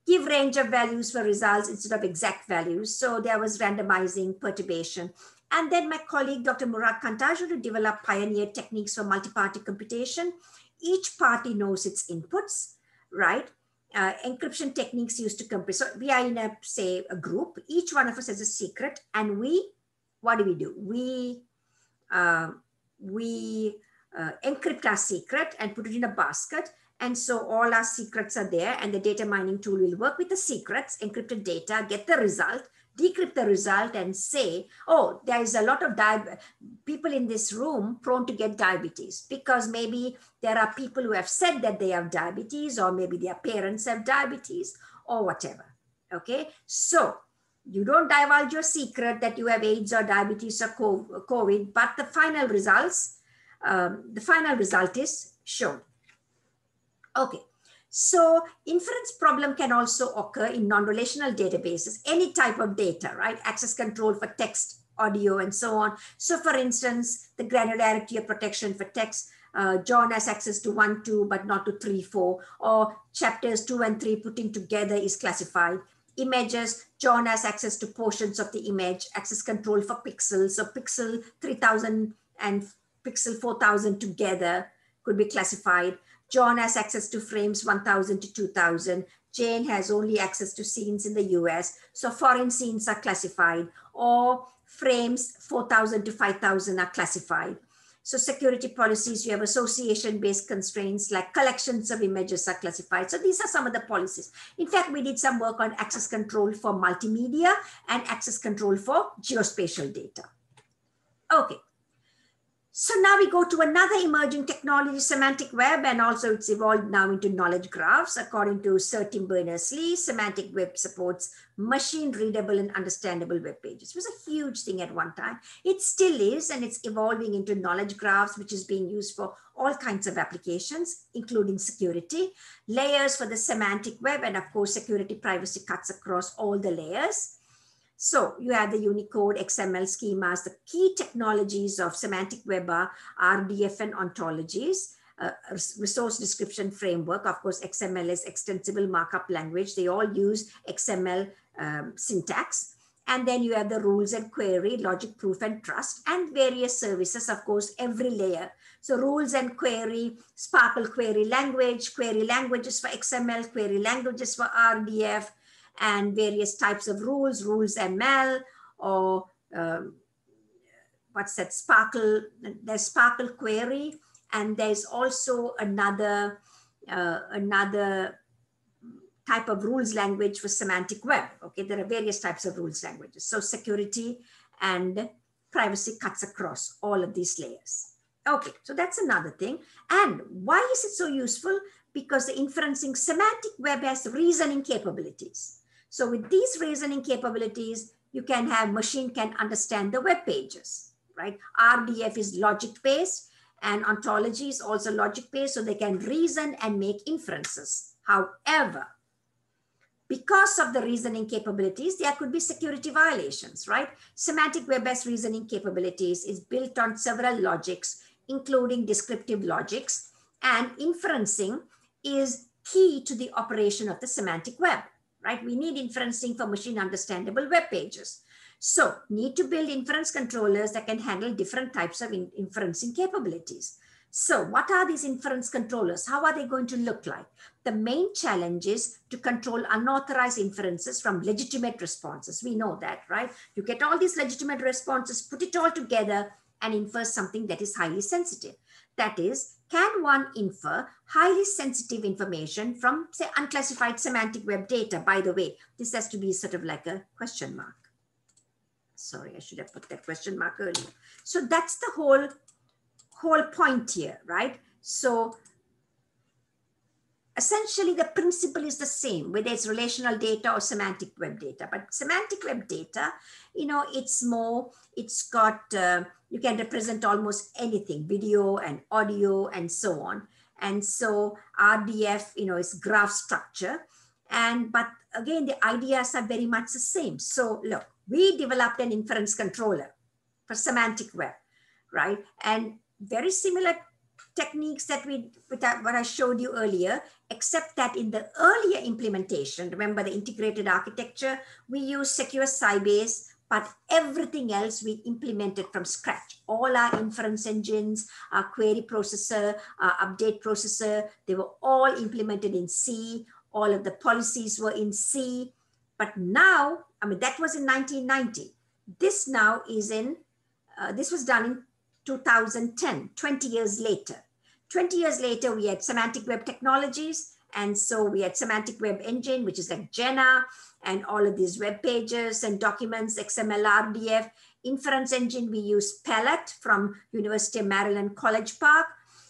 [SPEAKER 1] Give range of values for results instead of exact values. So there was randomizing, perturbation. And then my colleague, Dr. Murad Kantajulu, developed pioneered techniques for multi-party computation. Each party knows its inputs, right? Encryption techniques used to compare. So we are in a group. Each one of us has a secret, and what do? We encrypt our secret and put it in a basket. And so all our secrets are there, and the data mining tool will work with the secrets, encrypted data, get the result, decrypt the result, and say, oh, there is a lot of people in this room prone to get diabetes, because maybe there are people who have said that they have diabetes, or maybe their parents have diabetes, or whatever. Okay, so you don't divulge your secret that you have AIDS or diabetes or COVID, but the final result is shown. Okay, so inference problem can also occur in non-relational databases, any type of data, right? Access control for text, audio, and so on. So for instance, the granularity of protection for text, John has access to 1, 2, but not to 3, 4, or chapters 2 and 3 putting together is classified. Images, John has access to portions of the image, access control for pixels. So pixel 3000 and pixel 4000 together could be classified. John has access to frames 1000 to 2000. Jane has only access to scenes in the US. So foreign scenes are classified, or frames 4000 to 5000 are classified. So security policies, you have association-based constraints like collections of images are classified. So these are some of the policies. In fact, we did some work on access control for multimedia and access control for geospatial data. Okay. So now we go to another emerging technology, semantic web, and also it's evolved now into knowledge graphs. According to Sir Tim Berners-Lee, semantic web supports machine readable and understandable web pages. It was a huge thing at one time. It still is, and it's evolving into knowledge graphs, which is being used for all kinds of applications, including security, layers for the semantic web, and of course, security privacy cuts across all the layers. So you have the Unicode, XML schemas. The key technologies of semantic web are RDF and ontologies, resource description framework. Of course, XML is extensible markup language. They all use XML syntax. And then you have the rules and query, logic, proof, and trust, and various services, of course, every layer. So rules and query, Sparkle query languages for XML, query languages for RDF, and various types of rules ML, or what's that, Sparkle, there's Sparkle query, and there's also another type of rules language for semantic web. Okay, there are various types of rules languages. So security and privacy cuts across all of these layers. Okay, so that's another thing. And why is it so useful? Because the inferencing semantic web has reasoning capabilities. So with these reasoning capabilities, you can have machine can understand the web pages, right? RDF is logic-based, and ontology is also logic-based, so they can reason and make inferences. However, because of the reasoning capabilities, there could be security violations, right? Semantic web-based reasoning capabilities is built on several logics, including descriptive logics, and inferencing is key to the operation of the semantic web. right? We need inferencing for machine understandable web pages. So need to build inference controllers that can handle different types of inferencing capabilities. So what are these inference controllers? How are they going to look like? The main challenge is to control unauthorized inferences from legitimate responses. We know that, right? You get all these legitimate responses, put it all together and infer something that is highly sensitive. That is, can one infer highly sensitive information from, say, unclassified semantic web data? By the way, this has to be sort of like a question mark. Sorry, I should have put that question mark earlier. So that's the whole point here, right? So essentially the principle is the same, whether it's relational data or semantic web data. But semantic web data, you know, it's got, you can represent almost anything, video and audio and so on. And so RDF, you know, is graph structure. But again, the ideas are very much the same. So look, we developed an inference controller for semantic web, right? And very similar techniques that what I showed you earlier, except that in the earlier implementation, remember the integrated architecture, we use secure Sybase, but everything else we implemented from scratch. All our inference engines, our query processor, our update processor, they were all implemented in C. All of the policies were in C. But now, I mean, that was in 1990. This now is in, this was done in 2010, 20 years later. 20 years later, we had semantic web technologies. And so we had semantic web engine, which is like Jenna, and all of these web pages and documents, XML, RDF. Inference engine, we use Pellet from University of Maryland College Park.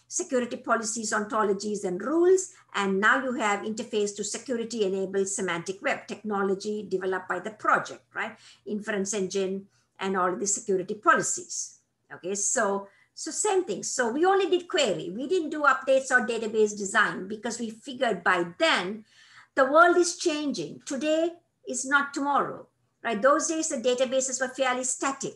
[SPEAKER 1] Security policies, ontologies, and rules. And now you have interface to security-enabled semantic web technology developed by the project, right? Inference engine and all of the security policies. Okay, so same thing. So we only did query. We didn't do updates or database design because we figured by then the world is changing. Today is not tomorrow, right? Those days the databases were fairly static.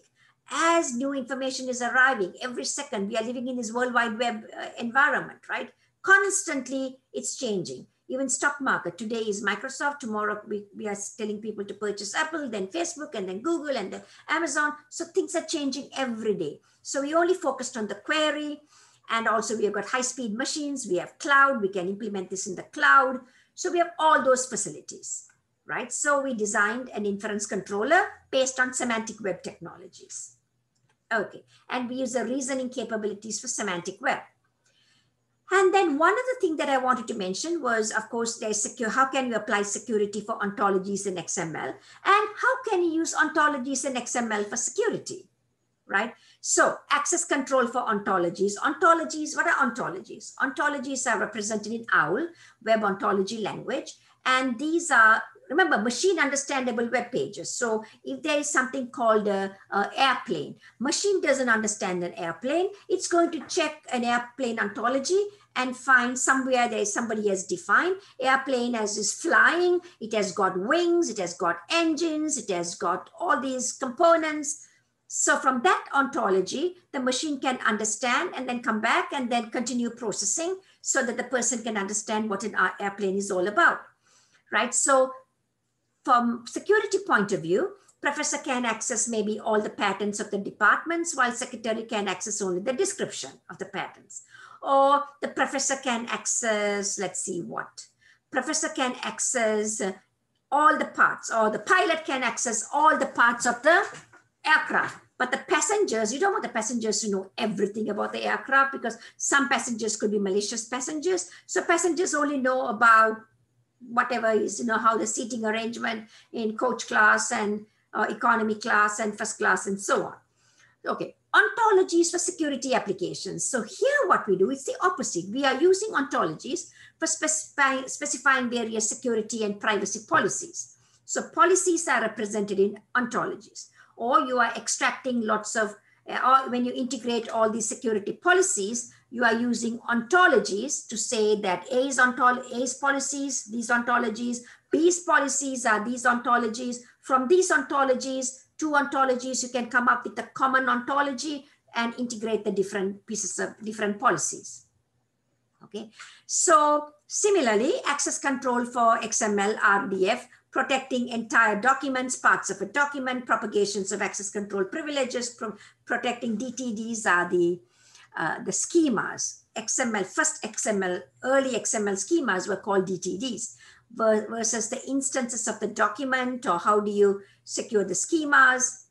[SPEAKER 1] As new information is arriving every second, we are living in this World Wide Web environment, right? Constantly it's changing. Even stock market, today is Microsoft, tomorrow we are telling people to purchase Apple, then Facebook, and then Google, and then Amazon. So things are changing every day. So we only focused on the query, and also we have got high-speed machines, we have cloud, we can implement this in the cloud. So we have all those facilities, right? So we designed an inference controller based on semantic web technologies. Okay, and we use the reasoning capabilities for semantic web. And then one other thing that I wanted to mention was, of course, there's secure. How can you apply security for ontologies in XML? And how can you use ontologies in XML for security, right? So access control for ontologies. Ontologies, what are ontologies? Ontologies are represented in OWL, Web Ontology Language. And these are, remember, machine understandable web pages. So if there is something called an airplane, machine doesn't understand an airplane. It's going to check an airplane ontology and find somewhere there is somebody has defined airplane as is flying. It has got wings, it has got engines, it has got all these components. So from that ontology, the machine can understand and then come back and then continue processing so that the person can understand what an airplane is all about, right? So from security point of view, professor can access maybe all the patents of the departments, while secretary can access only the description of the patents. Or the professor can access, let's see what. Professor can access all the parts, or the pilot can access all the parts of the aircraft. But the passengers, you don't want the passengers to know everything about the aircraft, because some passengers could be malicious passengers. So passengers only know about whatever is, you know, how the seating arrangement in coach class and economy class and first class and so on. Okay, ontologies for security applications. So here what we do is the opposite. We are using ontologies for specifying various security and privacy policies. So policies are represented in ontologies, or you are extracting lots of, or when you integrate all these security policies, you are using ontologies to say that A's policies, these ontologies, B's policies are these ontologies. From these ontologies, two ontologies, you can come up with a common ontology and integrate the different pieces of different policies. Okay, so similarly, access control for XML, RDF, protecting entire documents, parts of a document, propagations of access control privileges, protecting DTDs are the schemas. XML, first XML, early XML schemas were called DTDs versus the instances of the document, or how do you secure the schemas?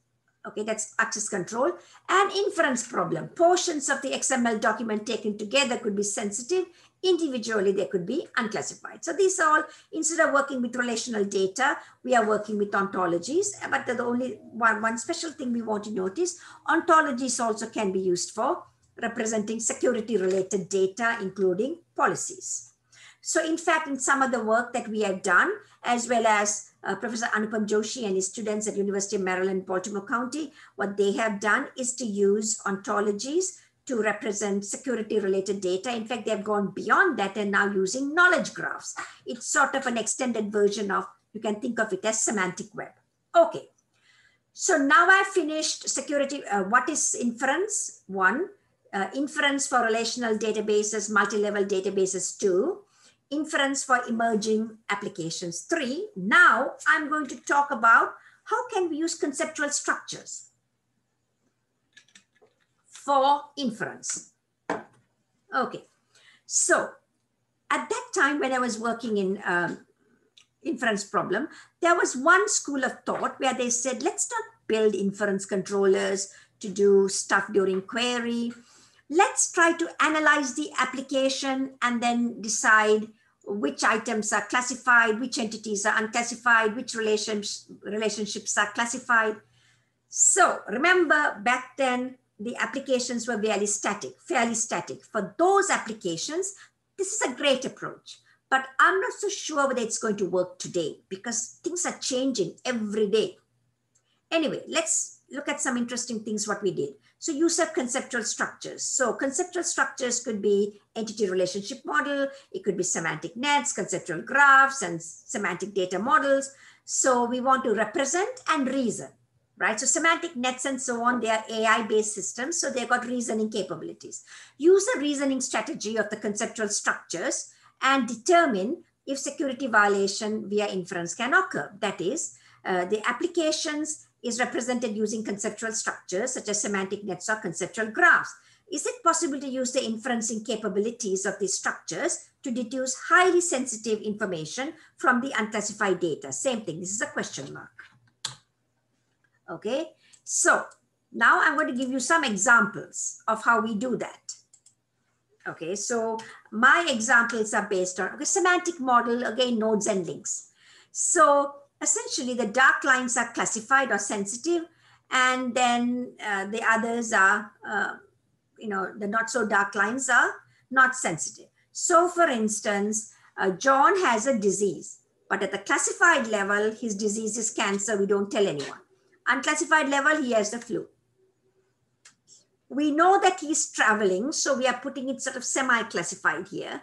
[SPEAKER 1] Okay, that's access control. And inference problem. Portions of the XML document taken together could be sensitive. Individually, they could be unclassified. So these are all, instead of working with relational data, we are working with ontologies. But the only one special thing we want to notice, ontologies also can be used for representing security-related data, including policies. So in fact, in some of the work that we have done, as well as Professor Anupam Joshi and his students at University of Maryland, Baltimore County, what they have done is to use ontologies to represent security-related data. In fact, they've gone beyond that and now using knowledge graphs. It's sort of an extended version of, you can think of it as semantic web. Okay, so now I've finished security. What is inference? 1. Inference for relational databases, multi-level databases. 2. Inference for emerging applications. 3. Now I'm going to talk about how can we use conceptual structures for inference. Okay, so at that time when I was working in inference problem, there was one school of thought where they said, let's not build inference controllers to do stuff during query. Let's try to analyze the application and then decide which items are classified, which entities are unclassified, which relationships are classified. So remember back then, the applications were fairly static. For those applications, this is a great approach, but I'm not so sure whether it's going to work today because things are changing every day. Anyway, let's look at some interesting things what we did. So use of conceptual structures. So conceptual structures could be entity relationship model. It could be semantic nets, conceptual graphs, and semantic data models. So we want to represent and reason. Right? So semantic nets and so on, they are AI-based systems. So they've got reasoning capabilities. Use a reasoning strategy of the conceptual structures and determine if security violation via inference can occur. That is, the applications is represented using conceptual structures such as semantic nets or conceptual graphs. Is it possible to use the inferencing capabilities of these structures to deduce highly sensitive information from the unclassified data? Same thing. This is a question mark. Okay, so now I'm going to give you some examples of how we do that. Okay, so my examples are based on semantic model, again, nodes and links. So essentially the dark lines are classified or sensitive, and then the others are, the not so dark lines are not sensitive. So for instance, John has a disease, but at the classified level, his disease is cancer. We don't tell anyone. Unclassified level, he has the flu. We know that he's traveling, so we are putting it sort of semi-classified here.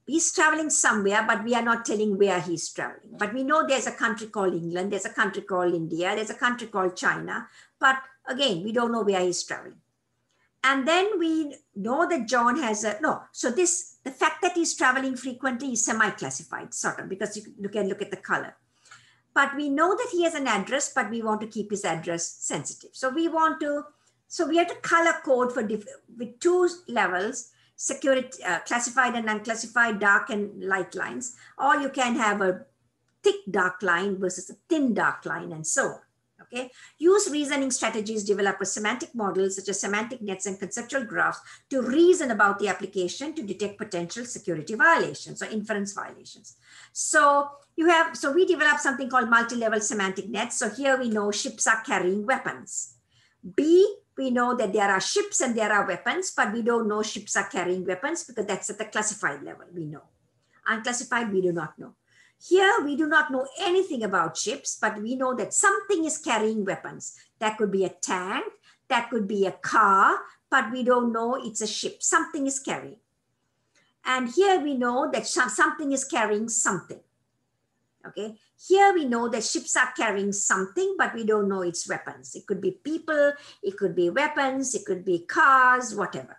[SPEAKER 1] He's traveling somewhere, but we are not telling where he's traveling. But we know there's a country called England, there's a country called India, there's a country called China, but again, we don't know where he's traveling. And then we know that John has the fact that he's traveling frequently is semi-classified, sort of, because you can look at the color. But we know that he has an address, but we want to keep his address sensitive. So we have to color code with 2 levels, security, classified and unclassified, dark and light lines, or you can have a thick dark line versus a thin dark line and so on. Okay. Use reasoning strategies, develop a semantic model such as semantic nets and conceptual graphs to reason about the application to detect potential security violations or inference violations. So we developed something called multi-level semantic nets. So here we know ships are carrying weapons. B, we know that there are ships and there are weapons, but we don't know ships are carrying weapons because that's at the classified level, we know. Unclassified, we do not know. Here, we do not know anything about ships, but we know that something is carrying weapons. That could be a tank, that could be a car, but we don't know it's a ship. Something is carrying. And here we know that something is carrying something. Okay, here we know that ships are carrying something, but we don't know its weapons. It could be people, it could be weapons, it could be cars, whatever.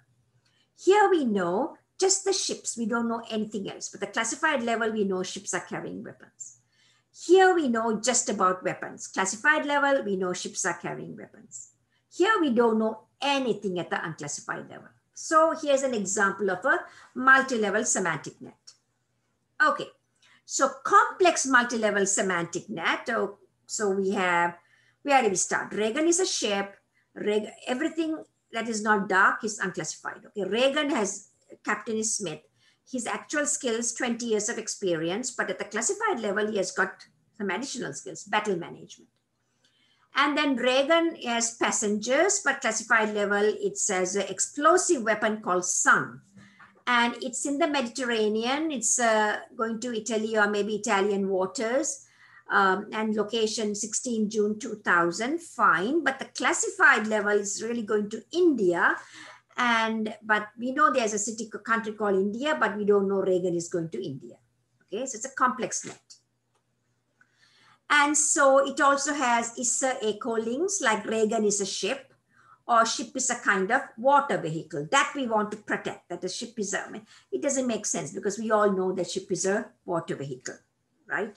[SPEAKER 1] Here we know just the ships, we don't know anything else. But the classified level, we know ships are carrying weapons. Here we know just about weapons. Classified level, we know ships are carrying weapons. Here we don't know anything at the unclassified level. So here's an example of a multi-level semantic net. Okay, so complex multi-level semantic net. Oh, so we have, where do we start? Reagan is a ship. Everything that is not dark is unclassified. Okay, Reagan has, Captain is Smith. His actual skills, 20 years of experience, but at the classified level, he has got some additional skills, battle management. And then Reagan has passengers, but classified level, it says an explosive weapon called Sun. And it's in the Mediterranean. It's going to Italy or maybe Italian waters. And location 16 June 2000, fine. But the classified level is really going to India. But we know there's a country called India, but we don't know Reagan is going to India. Okay, so it's a complex net. And so it also has ISA echo links, like Reagan is a ship, or ship is a kind of water vehicle that we want to protect, that the ship is a, it doesn't make sense because we all know that ship is a water vehicle, right?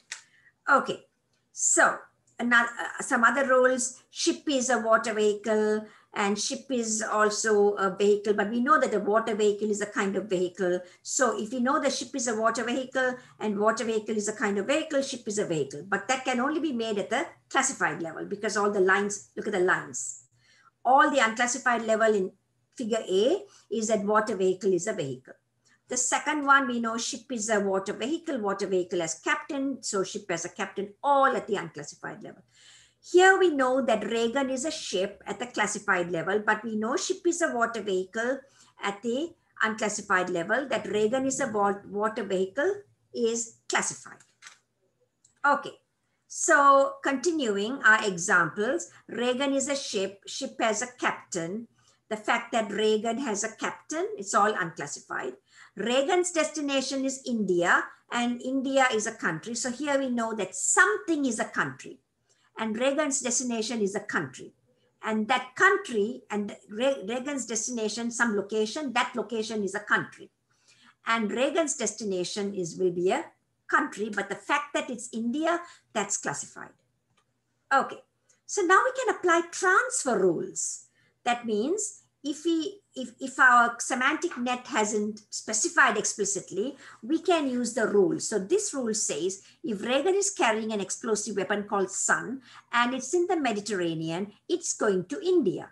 [SPEAKER 1] Okay, so another, some other rules, ship is a water vehicle and ship is also a vehicle, but we know that a water vehicle is a kind of vehicle. So if we know the ship is a water vehicle and water vehicle is a kind of vehicle, ship is a vehicle, but that can only be made at the classified level because all the lines, look at the lines. All the unclassified level in figure A is that water vehicle is a vehicle. The second one, we know ship is a water vehicle as captain, so ship as a captain, all at the unclassified level. Here we know that Reagan is a ship at the classified level, but we know ship is a water vehicle at the unclassified level, that Reagan is a water vehicle is classified. Okay, so continuing our examples, Reagan is a ship, ship has a captain. The fact that Reagan has a captain, it's all unclassified. Reagan's destination is India and India is a country. So here we know that something is a country and Reagan's destination is a country. And that country and Reagan's destination, some location, that location is a country. And Reagan's destination will be a country, but the fact that it's India, that's classified. Okay, so now we can apply transfer rules. That means if our semantic net hasn't specified explicitly, we can use the rule. So this rule says, if Reagan is carrying an explosive weapon called Sun and it's in the Mediterranean, it's going to India.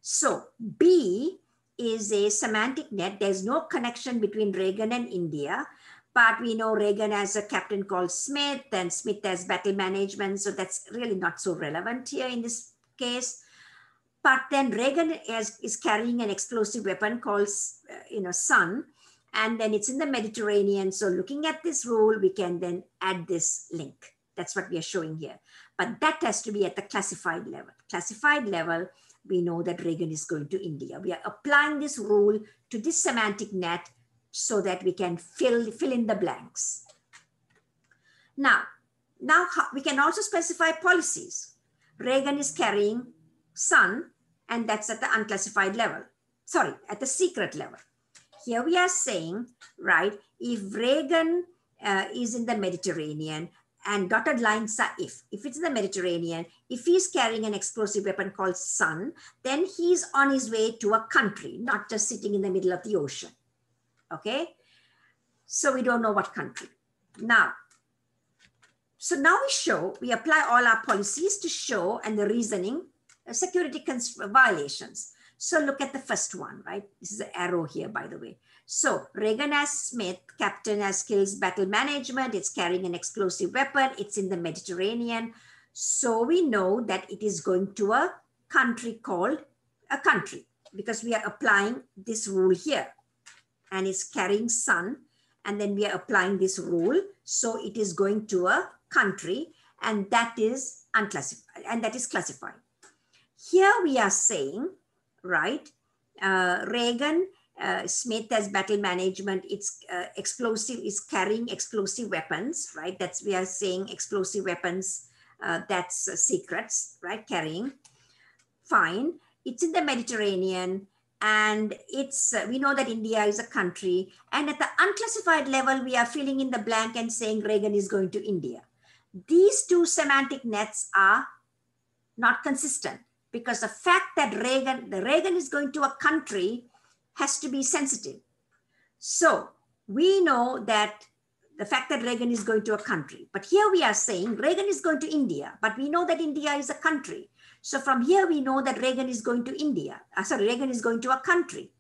[SPEAKER 1] So B is a semantic net. There's no connection between Reagan and India, but we know Reagan has a captain called Smith and Smith has battle management. So that's really not so relevant here in this case. But then Reagan is carrying an explosive weapon called, Sun, and then it's in the Mediterranean. So looking at this rule, we can then add this link. That's what we are showing here. But that has to be at the classified level. Classified level, we know that Reagan is going to India. We are applying this rule to this semantic net so that we can fill in the blanks. Now we can also specify policies. Reagan is carrying Sun, and that's at the unclassified level. Sorry, at the secret level. Here we are saying, right, if Reagan is in the Mediterranean, and dotted lines are if it's in the Mediterranean, if he's carrying an explosive weapon called Sun, then he's on his way to a country, not just sitting in the middle of the ocean. Okay, so we don't know what country. So now we apply all our policies to show, and the reasoning, security violations. So look at the first one, right? This is an arrow here, by the way. So Reagan as Smith, captain has skills, battle management, it's carrying an explosive weapon, it's in the Mediterranean. So we know that it is going to a country called a country because we are applying this rule here and it's carrying Sun. And then we are applying this rule. So it is going to a country and that is unclassified and that is classified. Here we are saying, right, Reagan, Smith has battle management, it's is carrying explosive weapons, right? That's, we are saying explosive weapons, that's secrets, right, carrying, fine. It's in the Mediterranean and it's, we know that India is a country and at the unclassified level, we are filling in the blank and saying Reagan is going to India. these two semantic nets are not consistent, because the fact that Reagan is going to a country has to be sensitive. So we know that the fact that Reagan is going to a country, but here we are saying Reagan is going to India, but we know that India is a country. So from here we know that Reagan is going to India. Reagan is going to a country,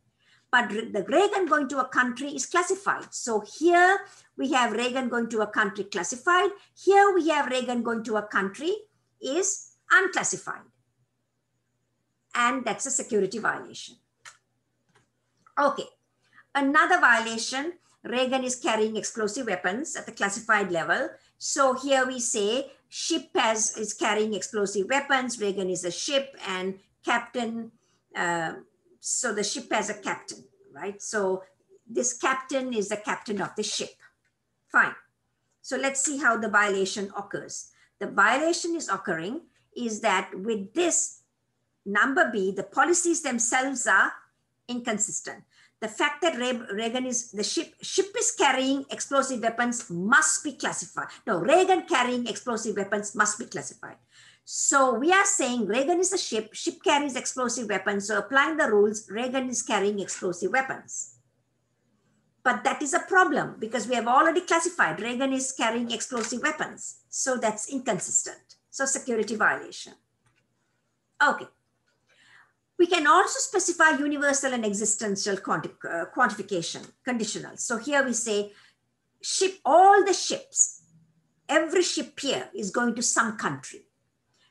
[SPEAKER 1] but the Reagan going to a country is classified. So here we have Reagan going to a country classified. Here we have Reagan going to a country is unclassified. And that's a security violation. Okay, another violation, Reagan is carrying explosive weapons at the classified level. So here we say ship is carrying explosive weapons, Reagan is a ship, and captain, so the ship has a captain, right? So this captain is the captain of the ship. Fine. So let's see how the violation occurs. The violation is occurring is that with this number B, the policies themselves are inconsistent. The fact that Reagan is, the ship is carrying explosive weapons must be classified. No, Reagan carrying explosive weapons must be classified. So we are saying Reagan is a ship carries explosive weapons. So applying the rules, Reagan is carrying explosive weapons. But that is a problem because we have already classified Reagan is carrying explosive weapons. So that's inconsistent. So security violation. Okay. We can also specify universal and existential quantification, conditional. So here we say all the ships, every ship here is going to some country.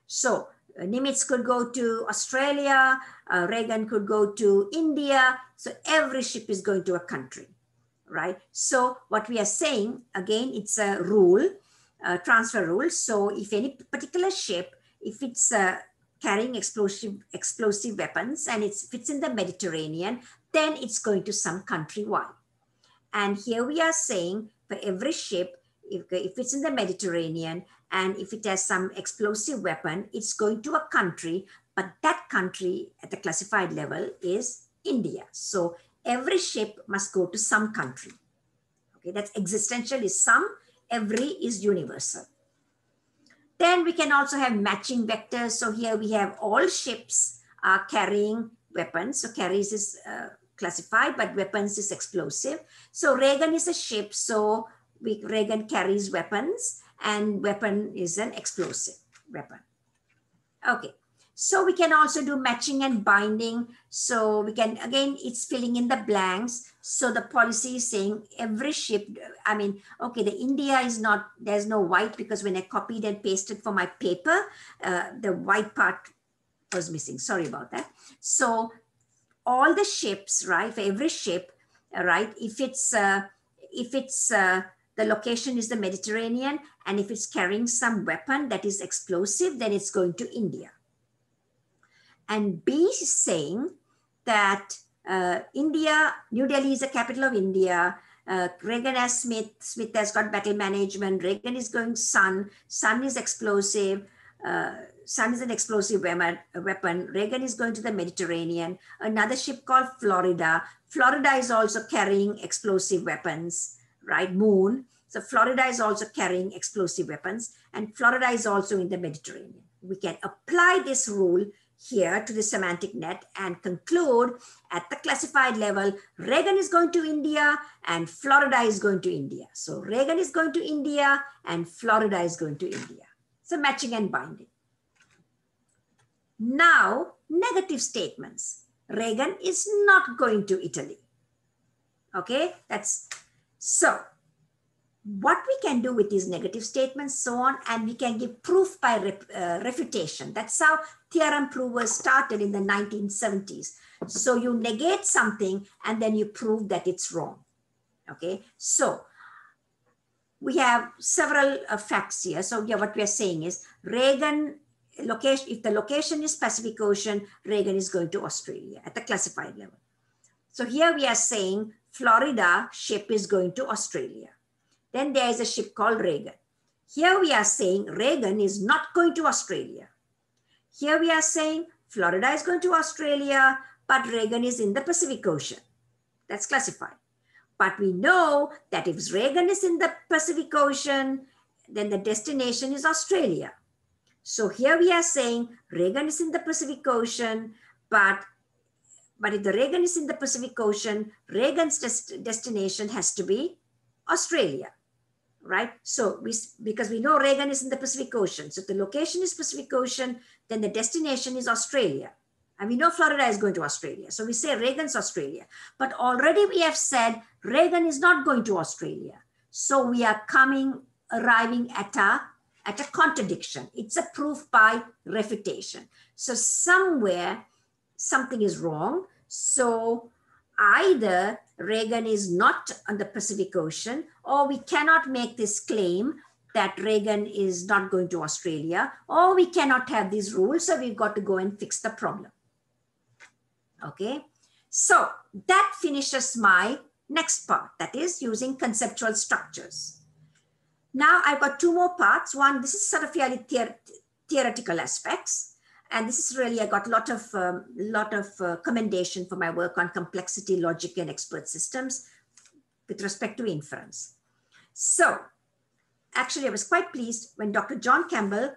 [SPEAKER 1] So Nimitz could go to Australia, Reagan could go to India. So every ship is going to a country, right? So what we are saying, again, it's a rule, transfer rule. So if any particular ship, if it's carrying explosive weapons and if it's in the Mediterranean, then it's going to some country Y. And here we are saying for every ship, if it's in the Mediterranean and if it has some explosive weapon, it's going to a country, but that country at the classified level is India. So every ship must go to some country. Okay, that's existential is some, every is universal. Then we can also have matching vectors. So here we have all ships are carrying weapons. So carries is classified, but weapons is explosive. So Reagan is a ship. So Reagan carries weapons and weapon is an explosive weapon. Okay. So we can also do matching and binding. So we can, again, it's filling in the blanks. So the policy is saying every ship, I mean, okay, the India is not, there's no white because when I copied and pasted for my paper, the white part was missing. Sorry about that. So all the ships, right, for every ship, right, if it's the location is the Mediterranean, and if it's carrying some weapon that is explosive, then it's going to India. And B is saying that India, New Delhi is the capital of India. Reagan has Smith has got battle management. Reagan is going Sun is explosive. Sun is an explosive weapon. Reagan is going to the Mediterranean. Another ship called Florida. Florida is also carrying explosive weapons, right? Moon. So Florida is also carrying explosive weapons, and Florida is also in the Mediterranean. We can apply this rule here to the semantic net and conclude at the classified level, Reagan is going to India and Florida is going to India. So Reagan is going to India and Florida is going to India. So matching and binding. Now, negative statements. Reagan is not going to Italy. Okay, that's so. What we can do with these negative statements, so on, and we can give proof by refutation. That's how theorem provers started in the 1970s. So you negate something and then you prove that it's wrong. Okay, so we have several facts here. So yeah, what we are saying is Reagan location, if the location is Pacific Ocean, Reagan is going to Australia at the classified level. So here we are saying Florida ship is going to Australia. Then there is a ship called Reagan. Here we are saying Reagan is not going to Australia. Here we are saying Florida is going to Australia, but Reagan is in the Pacific Ocean. That's classified. But we know that if Reagan is in the Pacific Ocean, then the destination is Australia. So here we are saying Reagan is in the Pacific Ocean, but if the Reagan is in the Pacific Ocean, Reagan's destination has to be Australia, right? So because we know Reagan is in the Pacific Ocean. So if the location is Pacific Ocean, then the destination is Australia. And we know Florida is going to Australia. So we say Reagan's Australia. But already we have said Reagan is not going to Australia. So we are arriving at a contradiction. It's a proof by refutation. So somewhere something is wrong. So either Reagan is not on the Pacific Ocean, or we cannot make this claim that Reagan is not going to Australia, or we cannot have these rules. So we've got to go and fix the problem. Okay, so that finishes my next part, that is using conceptual structures. Now I've got two more parts. One, this is sort of fairly theoretical aspects. And this is really, I got a lot of commendation for my work on complexity, logic, and expert systems with respect to inference. So actually, I was quite pleased when Dr. John Campbell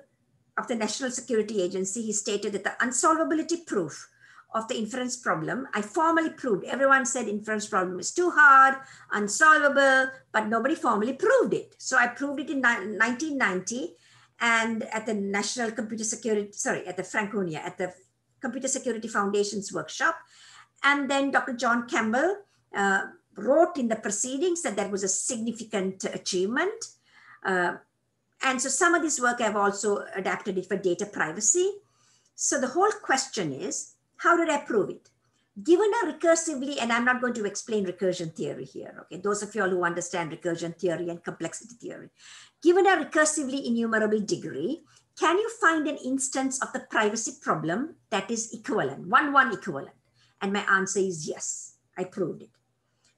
[SPEAKER 1] of the National Security Agency, he stated that the unsolvability proof of the inference problem, I formally proved. Everyone said inference problem is too hard, unsolvable, but nobody formally proved it. So I proved it in 1990. And at the National Computer Security, at the Franconia, at the Computer Security Foundation's workshop. And then Dr. John Campbell wrote in the proceedings that that was a significant achievement. And so some of this work I've also adapted it for data privacy. So the whole question is, how did I prove it? Given a recursively, and I'm not going to explain recursion theory here, okay? Those of you all who understand recursion theory and complexity theory. Given a recursively enumerable degree, can you find an instance of the privacy problem that is equivalent, 1-1 equivalent? And my answer is yes, I proved it.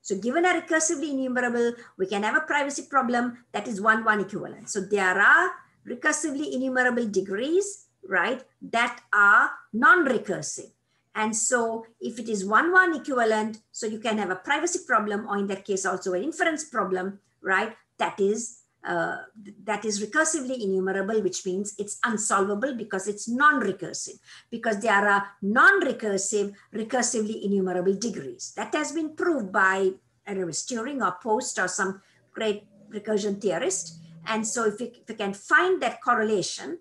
[SPEAKER 1] So given a recursively enumerable, we can have a privacy problem that is 1-1 equivalent. So there are recursively enumerable degrees, right, that are non-recursive. And so if it is 1-1 equivalent, so you can have a privacy problem, or in that case also an inference problem, right? That is recursively enumerable, which means it's unsolvable because it's non-recursive, because there are non-recursive, recursively enumerable degrees. That has been proved by, I don't know, Turing or Post or some great recursion theorist. And so if you can find that correlation,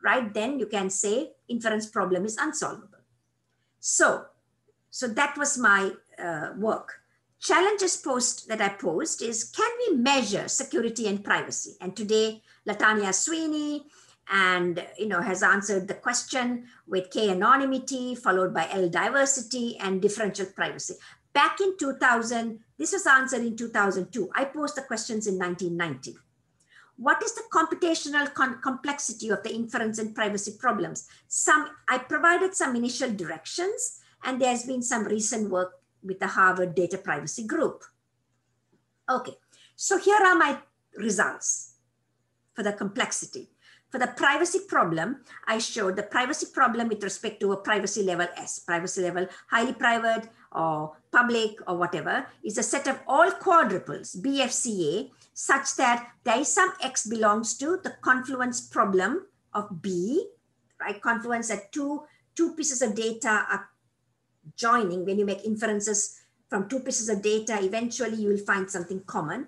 [SPEAKER 1] right, then you can say inference problem is unsolvable. So that was my work. Challenges that I posed is, can we measure security and privacy? And today, Latanya Sweeney has answered the question with K anonymity, followed by L diversity and differential privacy. Back in 2000, this was answered in 2002. I posed the questions in 1990. What is the computational complexity of the inference and privacy problems? I provided some initial directions, and there's been some recent work with the Harvard Data Privacy Group. Okay, so here are my results for the complexity. For the privacy problem, I showed the privacy problem with respect to a privacy level S, privacy level highly private or public or whatever, is a set of all quadruples, BFCA, such that there is some X belongs to the confluence problem of B, right? Confluence that two pieces of data are joining. When you make inferences from two pieces of data, eventually you will find something common.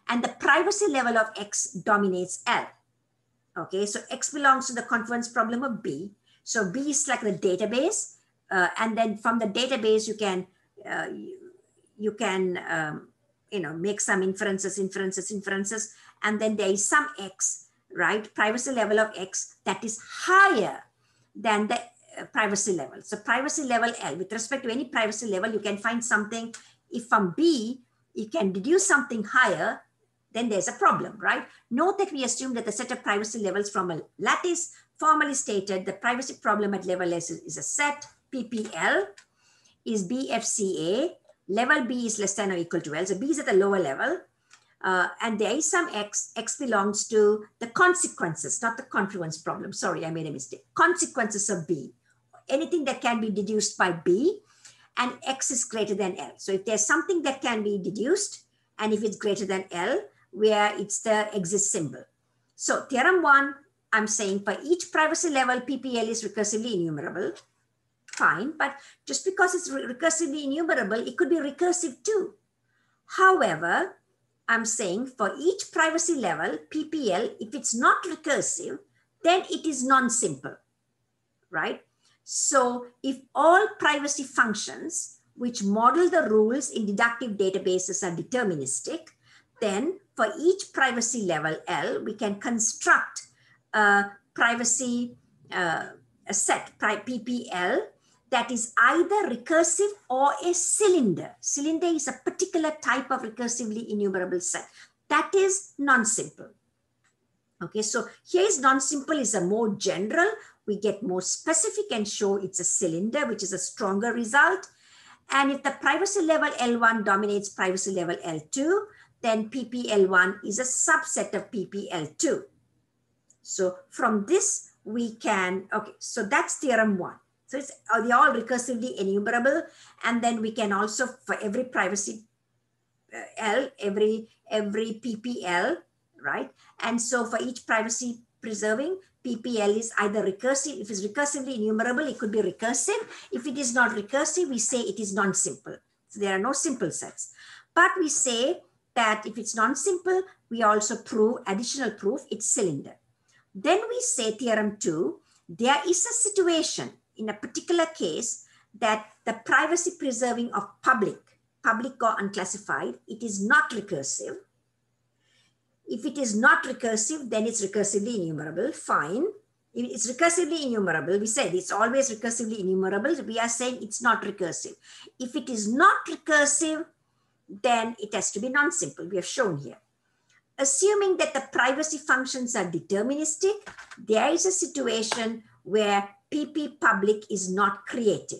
[SPEAKER 1] And the privacy level of X dominates L. Okay, so X belongs to the confluence problem of B. So B is like the database. And then from the database, you can make some inferences, and then there is some X, right? Privacy level of X that is higher than the privacy level. So privacy level L, with respect to any privacy level, you can find something. If from B, you can deduce something higher, then there's a problem, right? Note that we assume that the set of privacy levels from a lattice formally stated the privacy problem at level S is a set. PPL is BFCA. Level B is less than or equal to L. So B is at the lower level. And there is some X. X belongs to the consequences, not the confluence problem. Sorry, I made a mistake. Consequences of B. Anything that can be deduced by B, and X is greater than L. So if there's something that can be deduced, and if it's greater than L, where it's the exist symbol. So theorem 1, I'm saying for each privacy level, PPL is recursively enumerable. Fine, but just because it's recursively enumerable, it could be recursive too. However, I'm saying for each privacy level, PPL, if it's not recursive, then it is non-simple, right? So if all privacy functions which model the rules in deductive databases are deterministic, then for each privacy level L, we can construct a privacy a set, PPL, that is either recursive or a cylinder. Cylinder is a particular type of recursively enumerable set. That is non-simple. Okay, so here is non-simple is a more general. We get more specific and show it's a cylinder, which is a stronger result. And if the privacy level L1 dominates privacy level L2, then PPL1 is a subset of PPL2. So from this, we can, okay, so that's theorem 1. So it's they're all recursively enumerable. And then we can also, for every privacy L, every PPL, right? And so for each privacy preserving, PPL is either recursive. If it's recursively enumerable, it could be recursive. If it is not recursive, we say it is non-simple. So there are no simple sets. But we say that if it's non-simple, we also prove additional proof, it's cylinder. Then we say theorem 2, there is a situation in a particular case that the privacy preserving of public or unclassified, it is not recursive. If it is not recursive, then it's recursively enumerable, fine. If it's recursively enumerable, we said it's always recursively enumerable. We are saying it's not recursive. If it is not recursive, then it has to be non-simple. We have shown here. Assuming that the privacy functions are deterministic, there is a situation where PP public is not creative.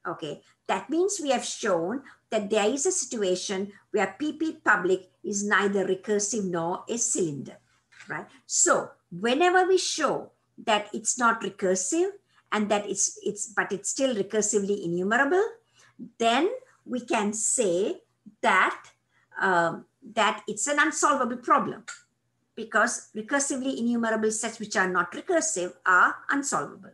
[SPEAKER 1] Okay, that means we have shown that there is a situation where PP public is neither recursive nor a cylinder, right? So whenever we show that it's not recursive and that but it's still recursively enumerable, then we can say that that it's an unsolvable problem, because recursively enumerable sets which are not recursive are unsolvable.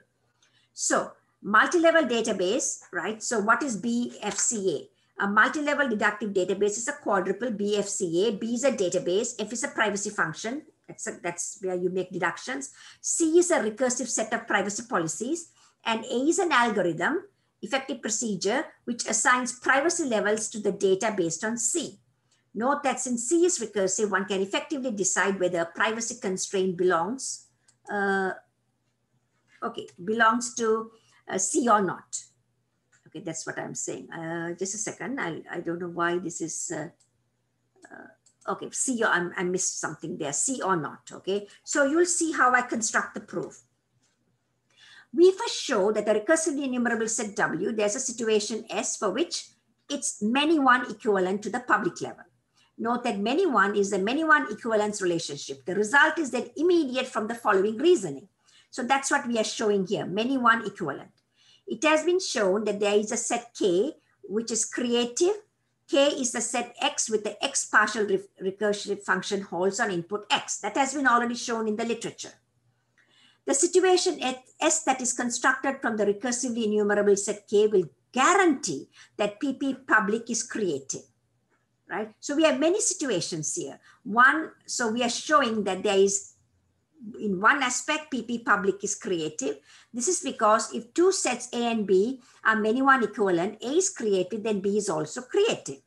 [SPEAKER 1] So multi-level database, right? So what is BFCA? A multi-level deductive database is a quadruple BFCA. B is a database, F is a privacy function. That's where you make deductions. C is a recursive set of privacy policies. And A is an algorithm, effective procedure, which assigns privacy levels to the data based on C. Note that since C is recursive, one can effectively decide whether a privacy constraint belongs to C or not. Okay, that's what I'm saying. Just a second. I don't know why this is. Okay, C or I missed something there. C or not. Okay, so you'll see how I construct the proof. We first show that the recursively enumerable set W, there's a situation S for which it's many one equivalent to the public level. Note that many one is the many one equivalence relationship. The result is then immediate from the following reasoning. So that's what we are showing here, many one equivalent. It has been shown that there is a set K, which is creative. K is the set X with the X partial recursive function holds on input X. That has been already shown in the literature. The situation S that is constructed from the recursively enumerable set K will guarantee that PP public is creative, right? So we have many situations here. One, so we are showing that there is, in one aspect, PP public is creative. This is because if two sets A and B are many one equivalent, A is creative, then B is also creative.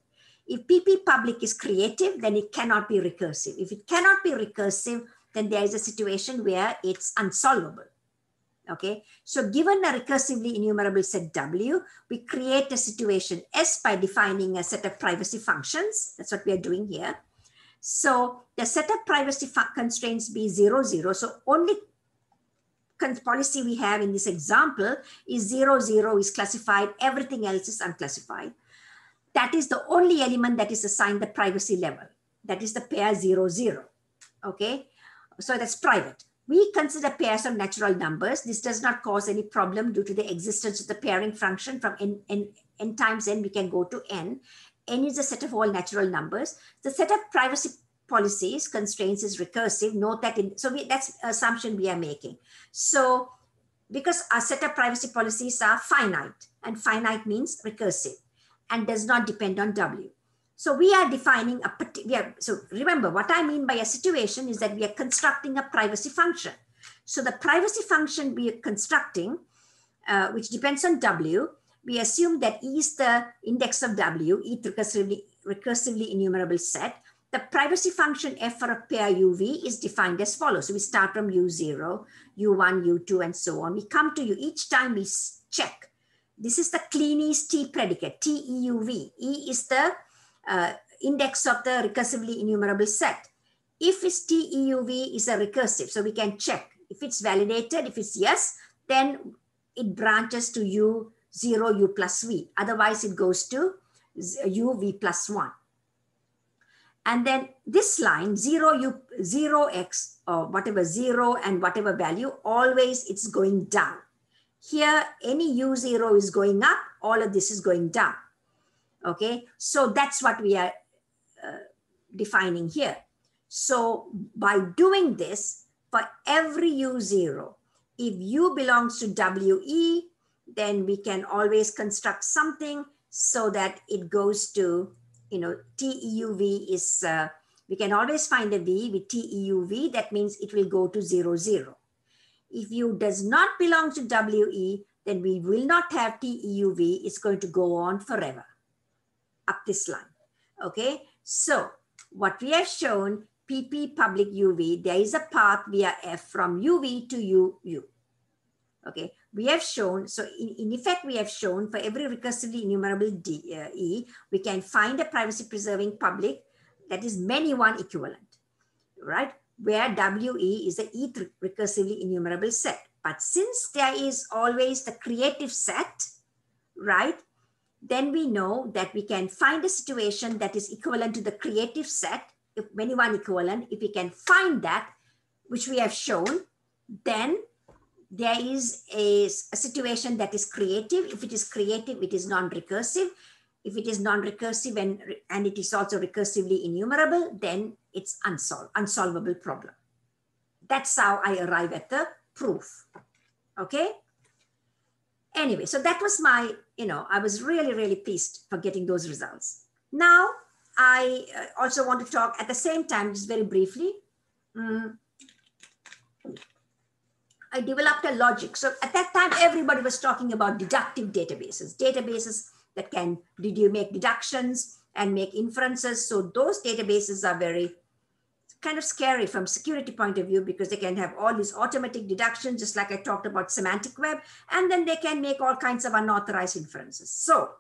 [SPEAKER 1] If PP public is creative, then it cannot be recursive. If it cannot be recursive, then there is a situation where it's unsolvable. Okay, so given a recursively enumerable set W, we create a situation S by defining a set of privacy functions. That's what we are doing here. So the set of privacy constraints be 0, 0. So only policy we have in this example is 0, 0 is classified. Everything else is unclassified. That is the only element that is assigned the privacy level. That is the pair 0, 0. Okay, so that's private. We consider pairs of natural numbers. This does not cause any problem due to the existence of the pairing function. From n times n, we can go to n. N is a set of all natural numbers. The set of privacy policies, constraints is recursive. Note that that's assumption we are making. So because our set of privacy policies are finite, and finite means recursive and does not depend on W. So we are defining so remember what I mean by a situation is that we are constructing a privacy function. So the privacy function we are constructing, which depends on W, we assume that E is the index of W, each recursively enumerable set. The privacy function F for a pair UV is defined as follows. So we start from U0, U1, U2, and so on. We come to U. Each time we check. This is the cleanest T predicate, TEUV. E is the index of the recursively enumerable set. If its TEUV is a recursive, so we can check. If it's validated, if it's yes, then it branches to U0, U plus V. Otherwise, it goes to UV plus 1. And then this line, 0x, or whatever, 0 and whatever value, always it's going down. Here, any U0 is going up, all of this is going down. Okay, so that's what we are defining here. So by doing this, for every U0, if U belongs to WE, then we can always construct something so that it goes to, TEUV is, we can always find a V with TEUV. That means it will go to 0, 0. If U does not belong to WE, then we will not have TEUV. It's going to go on forever up this line. Okay, so what we have shown, PP public UV, there is a path via F from UV to UU. Okay, we have shown, so in effect, we have shown for every recursively enumerable E, we can find a privacy preserving public that is many one equivalent, right? Where WE is the E recursively enumerable set. But since there is always the creative set, right? Then we know that we can find a situation that is equivalent to the creative set, if many one equivalent. If we can find that, which we have shown, then there is a situation that is creative. If it is creative, it is non-recursive. If it is non-recursive and it is also recursively enumerable, then it's unsolvable problem. That's how I arrive at the proof. Okay. Anyway, so that was my, I was really, really pleased for getting those results. Now, I also want to talk at the same time, just very briefly. I developed a logic. So at that time, everybody was talking about deductive databases, databases that can make deductions and make inferences. So those databases are very kind of scary from security point of view because they can have all these automatic deductions, just like I talked about semantic web, and then they can make all kinds of unauthorized inferences. So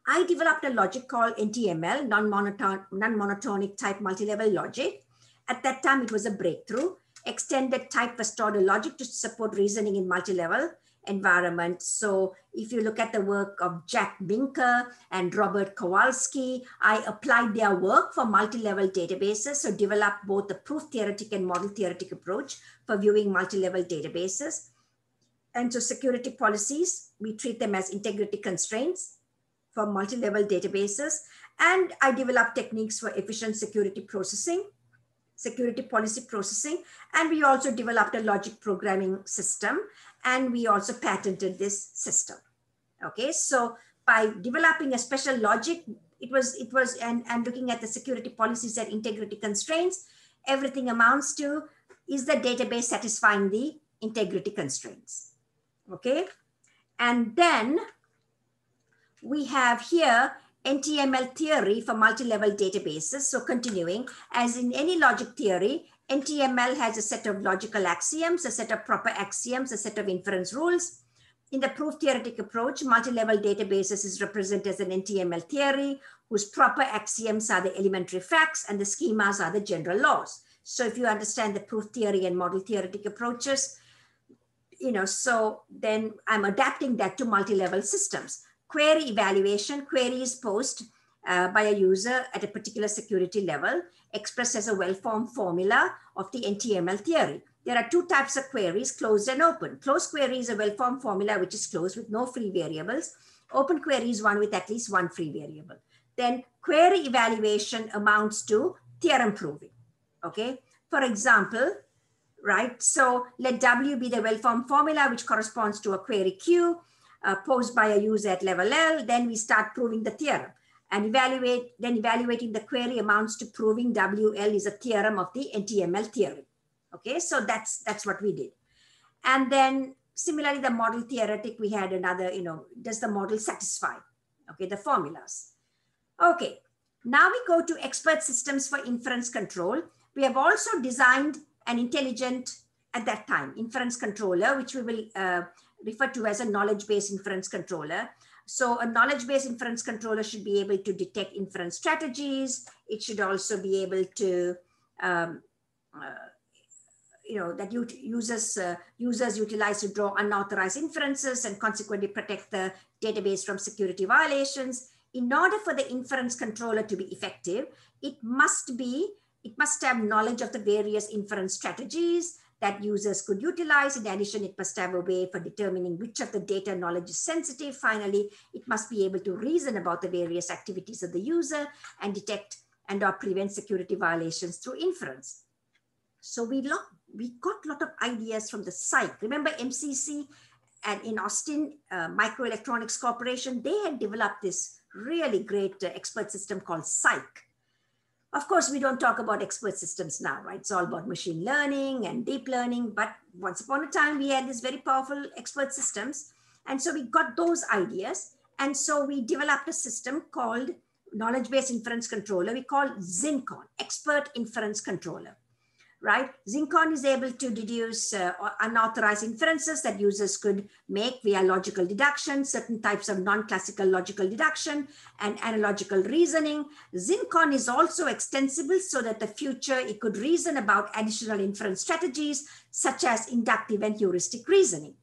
[SPEAKER 1] I developed a logic called NTML, non-monotonic type multi-level logic. At that time, it was a breakthrough. Extended type restored logic to support reasoning in multi-level environment. So if you look at the work of Jack Binker and Robert Kowalski, I applied their work for multi-level databases. So developed both the proof theoretic and model theoretic approach for viewing multi-level databases. And so security policies, we treat them as integrity constraints for multi-level databases. And I developed techniques for efficient security processing, security policy processing, and we also developed a logic programming system, and we also patented this system. Okay, so by developing a special logic, and looking at the security policies and integrity constraints, everything amounts to, is the database satisfying the integrity constraints? Okay, and then we have here NTML theory for multi-level databases. So continuing, as in any logic theory, NTML has a set of logical axioms, a set of proper axioms, a set of inference rules. In the proof theoretic approach, multi-level databases is represented as an NTML theory whose proper axioms are the elementary facts and the schemas are the general laws. So if you understand the proof theory and model theoretic approaches, so then I'm adapting that to multi-level systems. Query evaluation, query is posed by a user at a particular security level, expressed as a well-formed formula of the NTML theory. There are two types of queries, closed and open. Closed query is a well-formed formula which is closed with no free variables. Open query is one with at least one free variable. Then query evaluation amounts to theorem proving, okay? For example, right, so let W be the well-formed formula which corresponds to a query Q posed by a user at level L. Then we start proving the theorem and evaluating the query amounts to proving WL is a theorem of the NTML theory. Okay, so that's what we did. And then similarly, the model theoretic, we had another, does the model satisfy, okay, the formulas. Okay, now we go to expert systems for inference control. We have also designed an intelligent, at that time, inference controller, which we will refer to as a knowledge-based inference controller. So a knowledge-based inference controller should be able to detect inference strategies. It should also be able to, that users utilize to draw unauthorized inferences and consequently protect the database from security violations. In order for the inference controller to be effective, it must have knowledge of the various inference strategies that users could utilize. In addition, it must have a way for determining which of the data knowledge is sensitive. Finally, it must be able to reason about the various activities of the user and detect and/or prevent security violations through inference. So we got a lot of ideas from the psych. Remember MCC and in Austin, Microelectronics Corporation, they had developed this really great expert system called psych. Of course, we don't talk about expert systems now, right? It's all about machine learning and deep learning. But once upon a time, we had these very powerful expert systems. And so we got those ideas. And so we developed a system called knowledge-based inference controller. We call XinCon, expert inference controller, right? XinCon is able to deduce unauthorized inferences that users could make via logical deduction, certain types of non-classical logical deduction, and analogical reasoning. XinCon is also extensible so that the future it could reason about additional inference strategies, such as inductive and heuristic reasoning.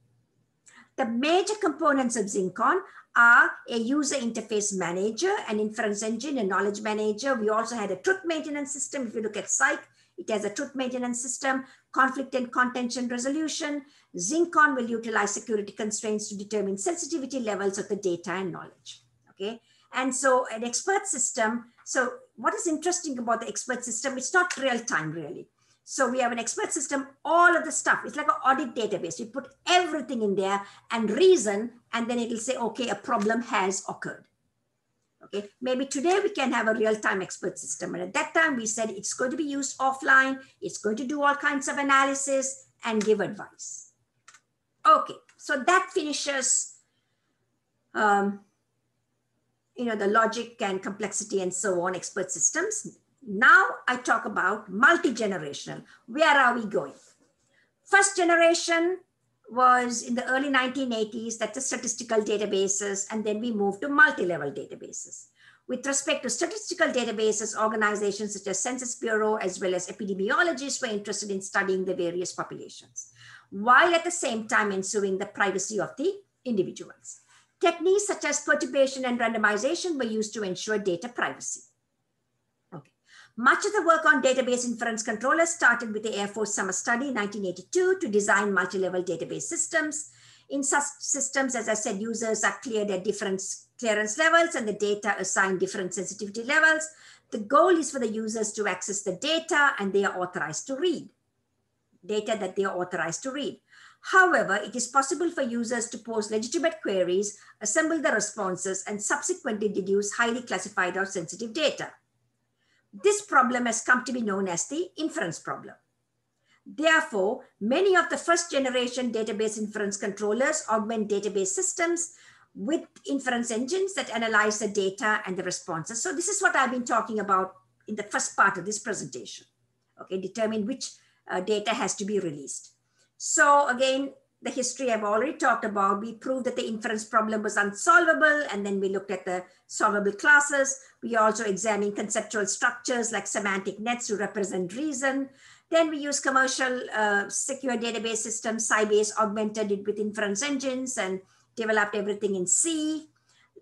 [SPEAKER 1] The major components of XinCon are a user interface manager, an inference engine, a knowledge manager. We also had a truth maintenance system. If you look at Psych, it has a truth maintenance system, conflict and contention resolution. XinCon will utilize security constraints to determine sensitivity levels of the data and knowledge, okay? And so an expert system, so what is interesting about the expert system, it's not real time really. So we have an expert system, all of the stuff, it's like an audit database. You put everything in there and reason, and then it'll say, okay, a problem has occurred. Okay, maybe today we can have a real-time expert system. And at that time we said it's going to be used offline. It's going to do all kinds of analysis and give advice. Okay, so that finishes, the logic and complexity and so on, expert systems. Now I talk about multi-generational. Where are we going? First generation was in the early 1980s, that's the statistical databases, and then we moved to multi-level databases. With respect to statistical databases, organizations such as Census Bureau, as well as epidemiologists were interested in studying the various populations, while at the same time ensuring the privacy of the individuals. Techniques such as perturbation and randomization were used to ensure data privacy. Much of the work on database inference controllers started with the Air Force Summer Study in 1982 to design multi-level database systems. In such systems, as I said, users are cleared at different clearance levels and the data assigned different sensitivity levels. The goal is for the users to access the data and they are authorized to read. Data that they are authorized to read. However, it is possible for users to pose legitimate queries, assemble the responses, and subsequently deduce highly classified or sensitive data. This problem has come to be known as the inference problem. Therefore, many of the first generation database inference controllers augment database systems with inference engines that analyze the data and the responses. So this is what I've been talking about in the first part of this presentation. Okay, determine which data has to be released. So again, the history I've already talked about, we proved that the inference problem was unsolvable, and then we looked at the solvable classes. We also examined conceptual structures like semantic nets to represent reason. Then we used commercial secure database systems, Sybase, augmented it with inference engines and developed everything in C.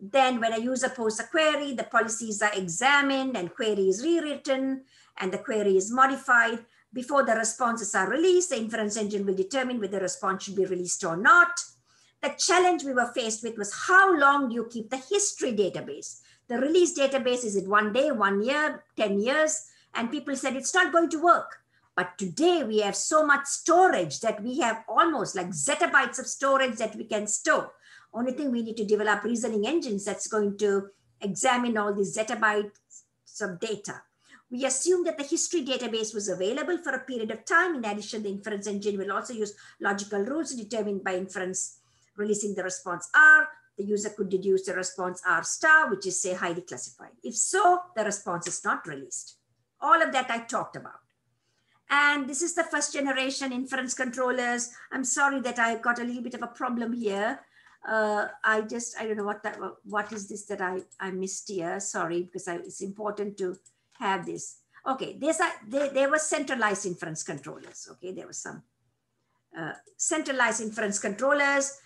[SPEAKER 1] Then when a user posts a query, the policies are examined and query is rewritten and the query is modified. Before the responses are released, the inference engine will determine whether the response should be released or not. The challenge we were faced with was how long do you keep the history database? The release database, is it 1 day, 1 year, 10 years? And people said, it's not going to work. But today we have so much storage that we have almost like zettabytes of storage that we can store. Only thing we need to develop reasoning engines that's going to examine all these zettabytes of data. We assume that the history database was available for a period of time. In addition, the inference engine will also use logical rules determined by inference, releasing the response R. The user could deduce the response R star, which is say highly classified. If so, the response is not released. All of that I talked about. And this is the first generation inference controllers. I'm sorry that I got a little bit of a problem here. I don't know what is this that I missed here. Sorry, because it's important to have this. Okay, there were centralized inference controllers. Okay, there was some centralized inference controllers.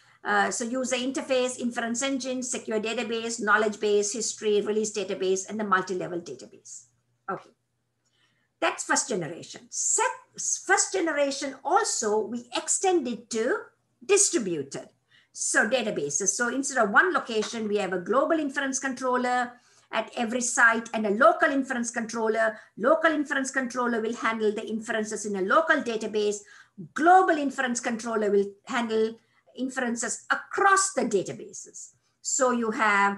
[SPEAKER 1] So user interface, inference engine, secure database, knowledge base, history, release database, and the multi-level database. Okay, that's first generation. First generation also, we extended to distributed. So databases. So instead of one location, we have a global inference controller at every site and a local inference controller. Local inference controller will handle the inferences in a local database. Global inference controller will handle inferences across the databases. So you have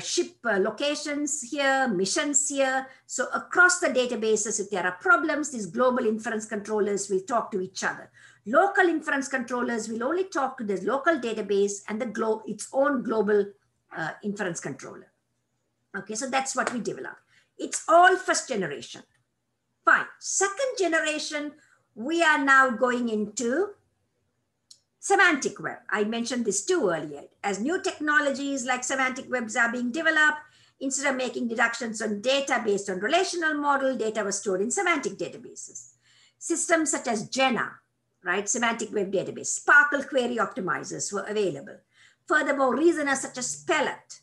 [SPEAKER 1] ship locations here, missions here. So across the databases, if there are problems, these global inference controllers will talk to each other. Local inference controllers will only talk to the local database and its own global inference controller. Okay, so that's what we developed. It's all first generation. Fine. Second generation, we are now going into semantic web. I mentioned this too earlier. As new technologies like semantic webs are being developed, instead of making deductions on data based on relational model, data was stored in semantic databases. Systems such as Jenna, right, semantic web database, Sparkle query optimizers were available. Furthermore, reasoners such as Pellet,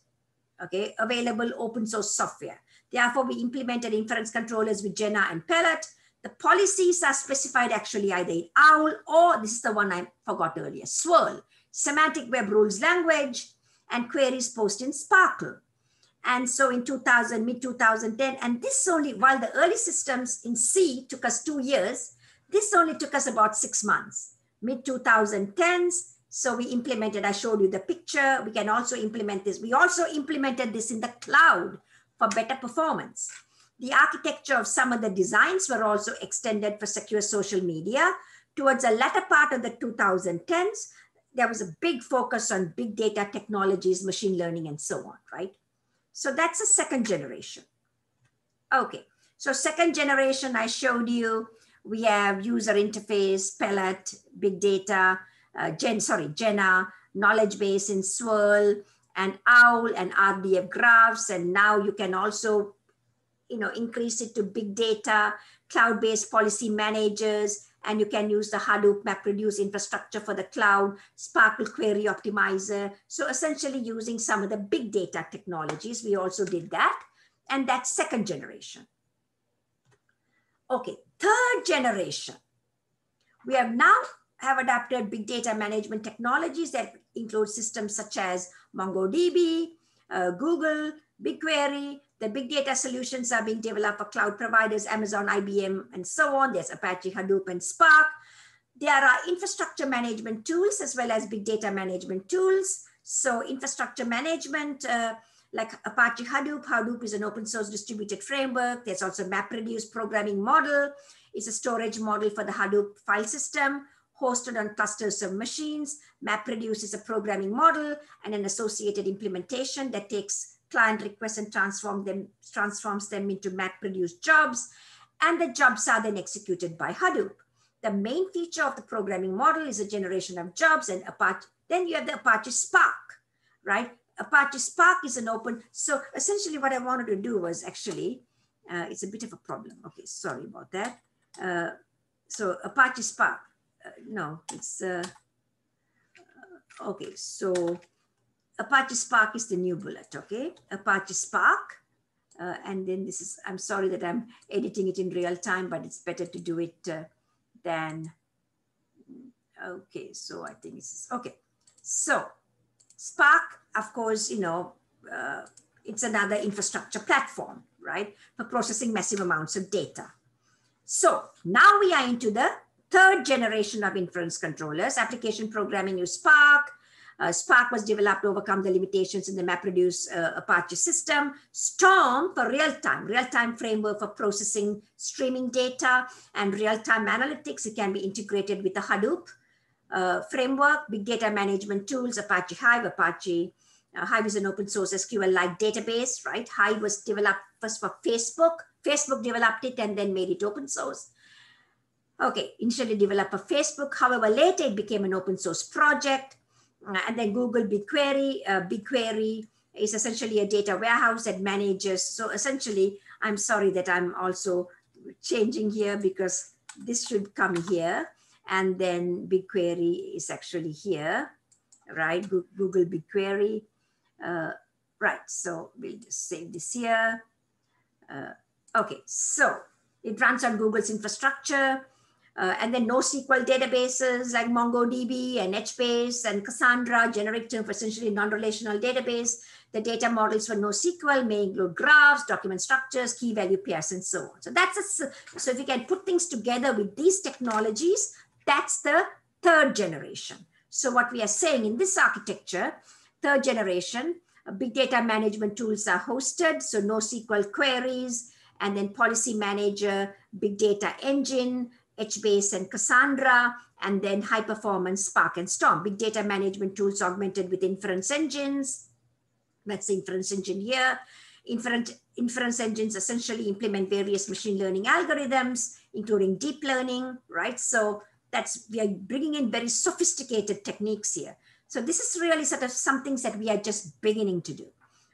[SPEAKER 1] okay, available open source software. Therefore, we implemented inference controllers with Jenna and Pellet. The policies are specified actually either in OWL or, this is the one I forgot earlier, Swirl, semantic web rules language, and queries post in Sparkle. And so in mid-2010, and this only, while the early systems in C took us 2 years, this only took us about 6 months. Mid-2010s, so we implemented, I showed you the picture. We can also implement this. We also implemented this in the cloud for better performance. The architecture of some of the designs were also extended for secure social media. Towards the latter part of the 2010s, there was a big focus on big data technologies, machine learning, and so on, right? So that's a second generation. Okay, so second generation, I showed you, we have user interface, Pellet, big data, Jenna, knowledge base in Swirl, and OWL and RDF graphs. And now you can also, increase it to big data, cloud-based policy managers, and you can use the Hadoop MapReduce infrastructure for the cloud, Sparkle query optimizer. So essentially using some of the big data technologies, we also did that. And that's second generation. Okay, third generation. We have now adapted big data management technologies that include systems such as MongoDB, Google, BigQuery. The big data solutions are being developed for cloud providers, Amazon, IBM, and so on. There's Apache, Hadoop, and Spark. There are infrastructure management tools as well as big data management tools. So infrastructure management, like Apache Hadoop. Hadoop is an open source distributed framework. There's also MapReduce programming model. It's a storage model for the Hadoop file system, hosted on clusters of machines. MapReduce is a programming model and an associated implementation that takes client requests and transforms them into MapReduce jobs. And the jobs are then executed by Hadoop. The main feature of the programming model is a generation of jobs and Apache. Then you have the Apache Spark, right? Apache Spark is an open. So essentially what I wanted to do was actually, it's a bit of a problem. Okay, sorry about that. So Apache Spark, okay, so Apache Spark is the new bullet, okay? Apache Spark, and then this is, I'm sorry that I'm editing it in real time, but it's better to do it than, okay, so I think this is, okay. So Spark, of course, it's another infrastructure platform. right? For processing massive amounts of data. So now we are into the third generation of inference controllers. Application programming use Spark. Spark was developed to overcome the limitations in the MapReduce Apache system. Storm for real-time framework for processing streaming data and real-time analytics. It can be integrated with the Hadoop framework, big data management tools, Apache Hive. Hive is an open source SQL-like database, right? Hive was developed first for Facebook. Facebook developed it and then made it open source. Okay, initially developed for Facebook. However, later it became an open source project. And then Google BigQuery. BigQuery is essentially a data warehouse that manages. So essentially, I'm sorry that I'm also changing here because this should come here. And then BigQuery is actually here, right? Google BigQuery. Right, so we'll just save this here. Okay, so it runs on Google's infrastructure. And then NoSQL databases like MongoDB and HBase and Cassandra, generic term for essentially non-relational database. The data models for NoSQL may include graphs, document structures, key value pairs, and so on. So so if you can put things together with these technologies, that's the third generation. So what we are saying in this architecture, third generation, big data management tools are hosted. So NoSQL queries, and then policy manager, big data engine, HBase and Cassandra, and then high performance Spark and Storm. Big data management tools augmented with inference engines. That's the inference engine here. Inference engines essentially implement various machine learning algorithms, including deep learning, right? So we are bringing in very sophisticated techniques here. So this is really sort of some things that we are just beginning to do,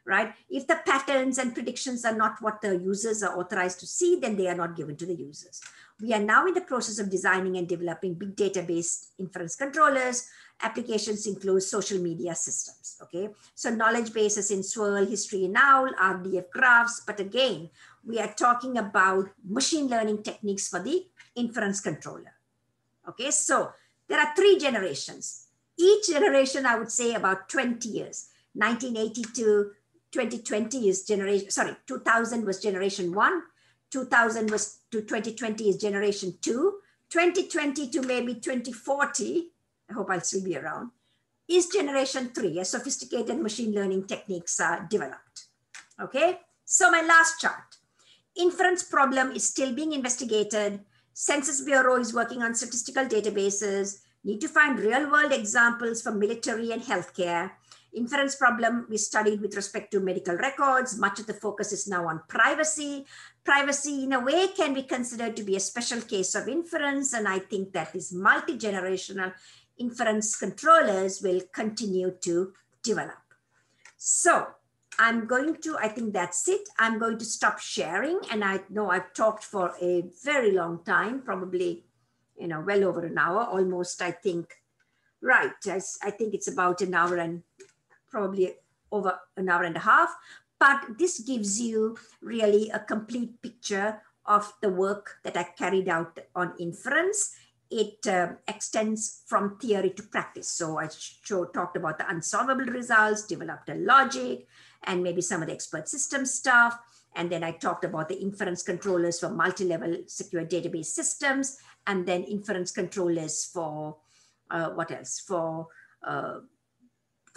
[SPEAKER 1] right? If the patterns and predictions are not what the users are authorized to see, then they are not given to the users. We are now in the process of designing and developing big data-based inference controllers. Applications include social media systems, okay? So knowledge bases in Swirl, History in OWL, RDF graphs, but again, we are talking about machine learning techniques for the inference controller, okay? So there are 3 generations. Each generation, I would say about 20 years. 1980 to 2020 is 2000 was generation 1. 2000 was to 2020 is generation 2. 2020 to maybe 2040, I hope I'll still be around, is generation 3, as sophisticated machine learning techniques are developed. Okay, so my last chart. Inference problem is still being investigated. Census Bureau is working on statistical databases, need to find real world examples for military and healthcare. Inference problem we studied with respect to medical records. Much of the focus is now on privacy. Privacy in a way can be considered to be a special case of inference. And I think that these multi-generational inference controllers will continue to develop. So I think that's it. I'm going to stop sharing. And I know I've talked for a very long time, probably, well over an hour, almost, I think. Right, I think it's about an hour and probably over an hour and a half, but this gives you really a complete picture of the work that I carried out on inference. It extends from theory to practice. So I talked about the unsolvable results, developed a logic, and maybe some of the expert system stuff. And then I talked about the inference controllers for multi-level secure database systems, and then inference controllers for what else? For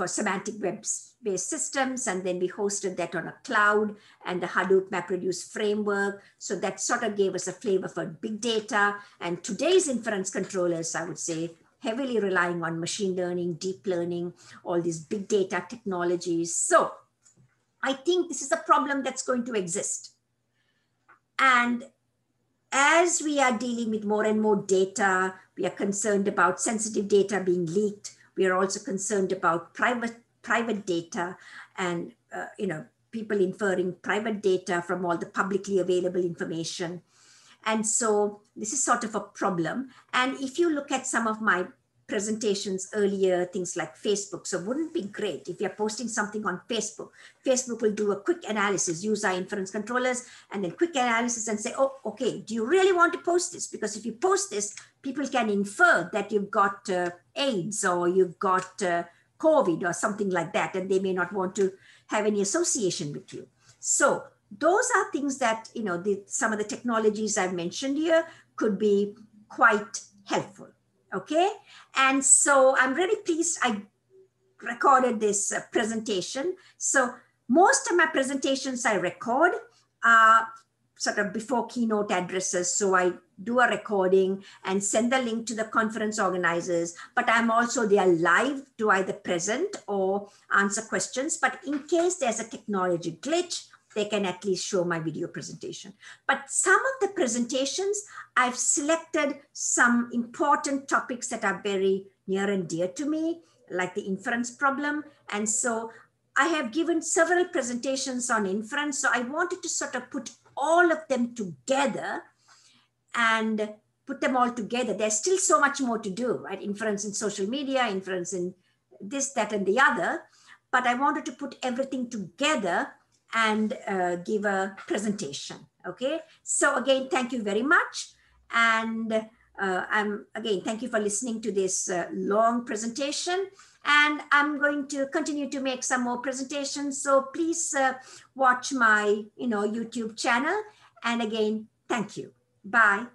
[SPEAKER 1] semantic web-based systems, and then we hosted that on a cloud and the Hadoop MapReduce framework. So that sort of gave us a flavor for big data. And today's inference controllers, I would say, heavily relying on machine learning, deep learning, all these big data technologies. So I think this is a problem that's going to exist. And as we are dealing with more and more data, we are concerned about sensitive data being leaked. We are also concerned about private data and people inferring private data from all the publicly available information. And so this is sort of a problem. And if you look at some of my presentations earlier, things like Facebook. So wouldn't it be great if you're posting something on Facebook? Facebook will do a quick analysis, use our inference controllers, and then quick analysis and say, oh, okay, do you really want to post this? Because if you post this, people can infer that you've got AIDS or you've got COVID or something like that, and they may not want to have any association with you. So those are things that, some of the technologies I've mentioned here could be quite helpful. Okay. And so I'm really pleased I recorded this presentation. So most of my presentations I record sort of before keynote addresses. So I do a recording and send the link to the conference organizers, but I'm also there live to either present or answer questions. But in case there's a technology glitch, they can at least show my video presentation. But some of the presentations, I've selected some important topics that are very near and dear to me, like the inference problem. And so I have given several presentations on inference. So I wanted to sort of put all of them together and put them all together. There's still so much more to do, right? Inference in social media, inference in this, that, and the other. But I wanted to put everything together and give a presentation. Okay. So again, thank you very much. And again, thank you for listening to this long presentation. And I'm going to continue to make some more presentations. So please watch my YouTube channel. And again, thank you. Bye.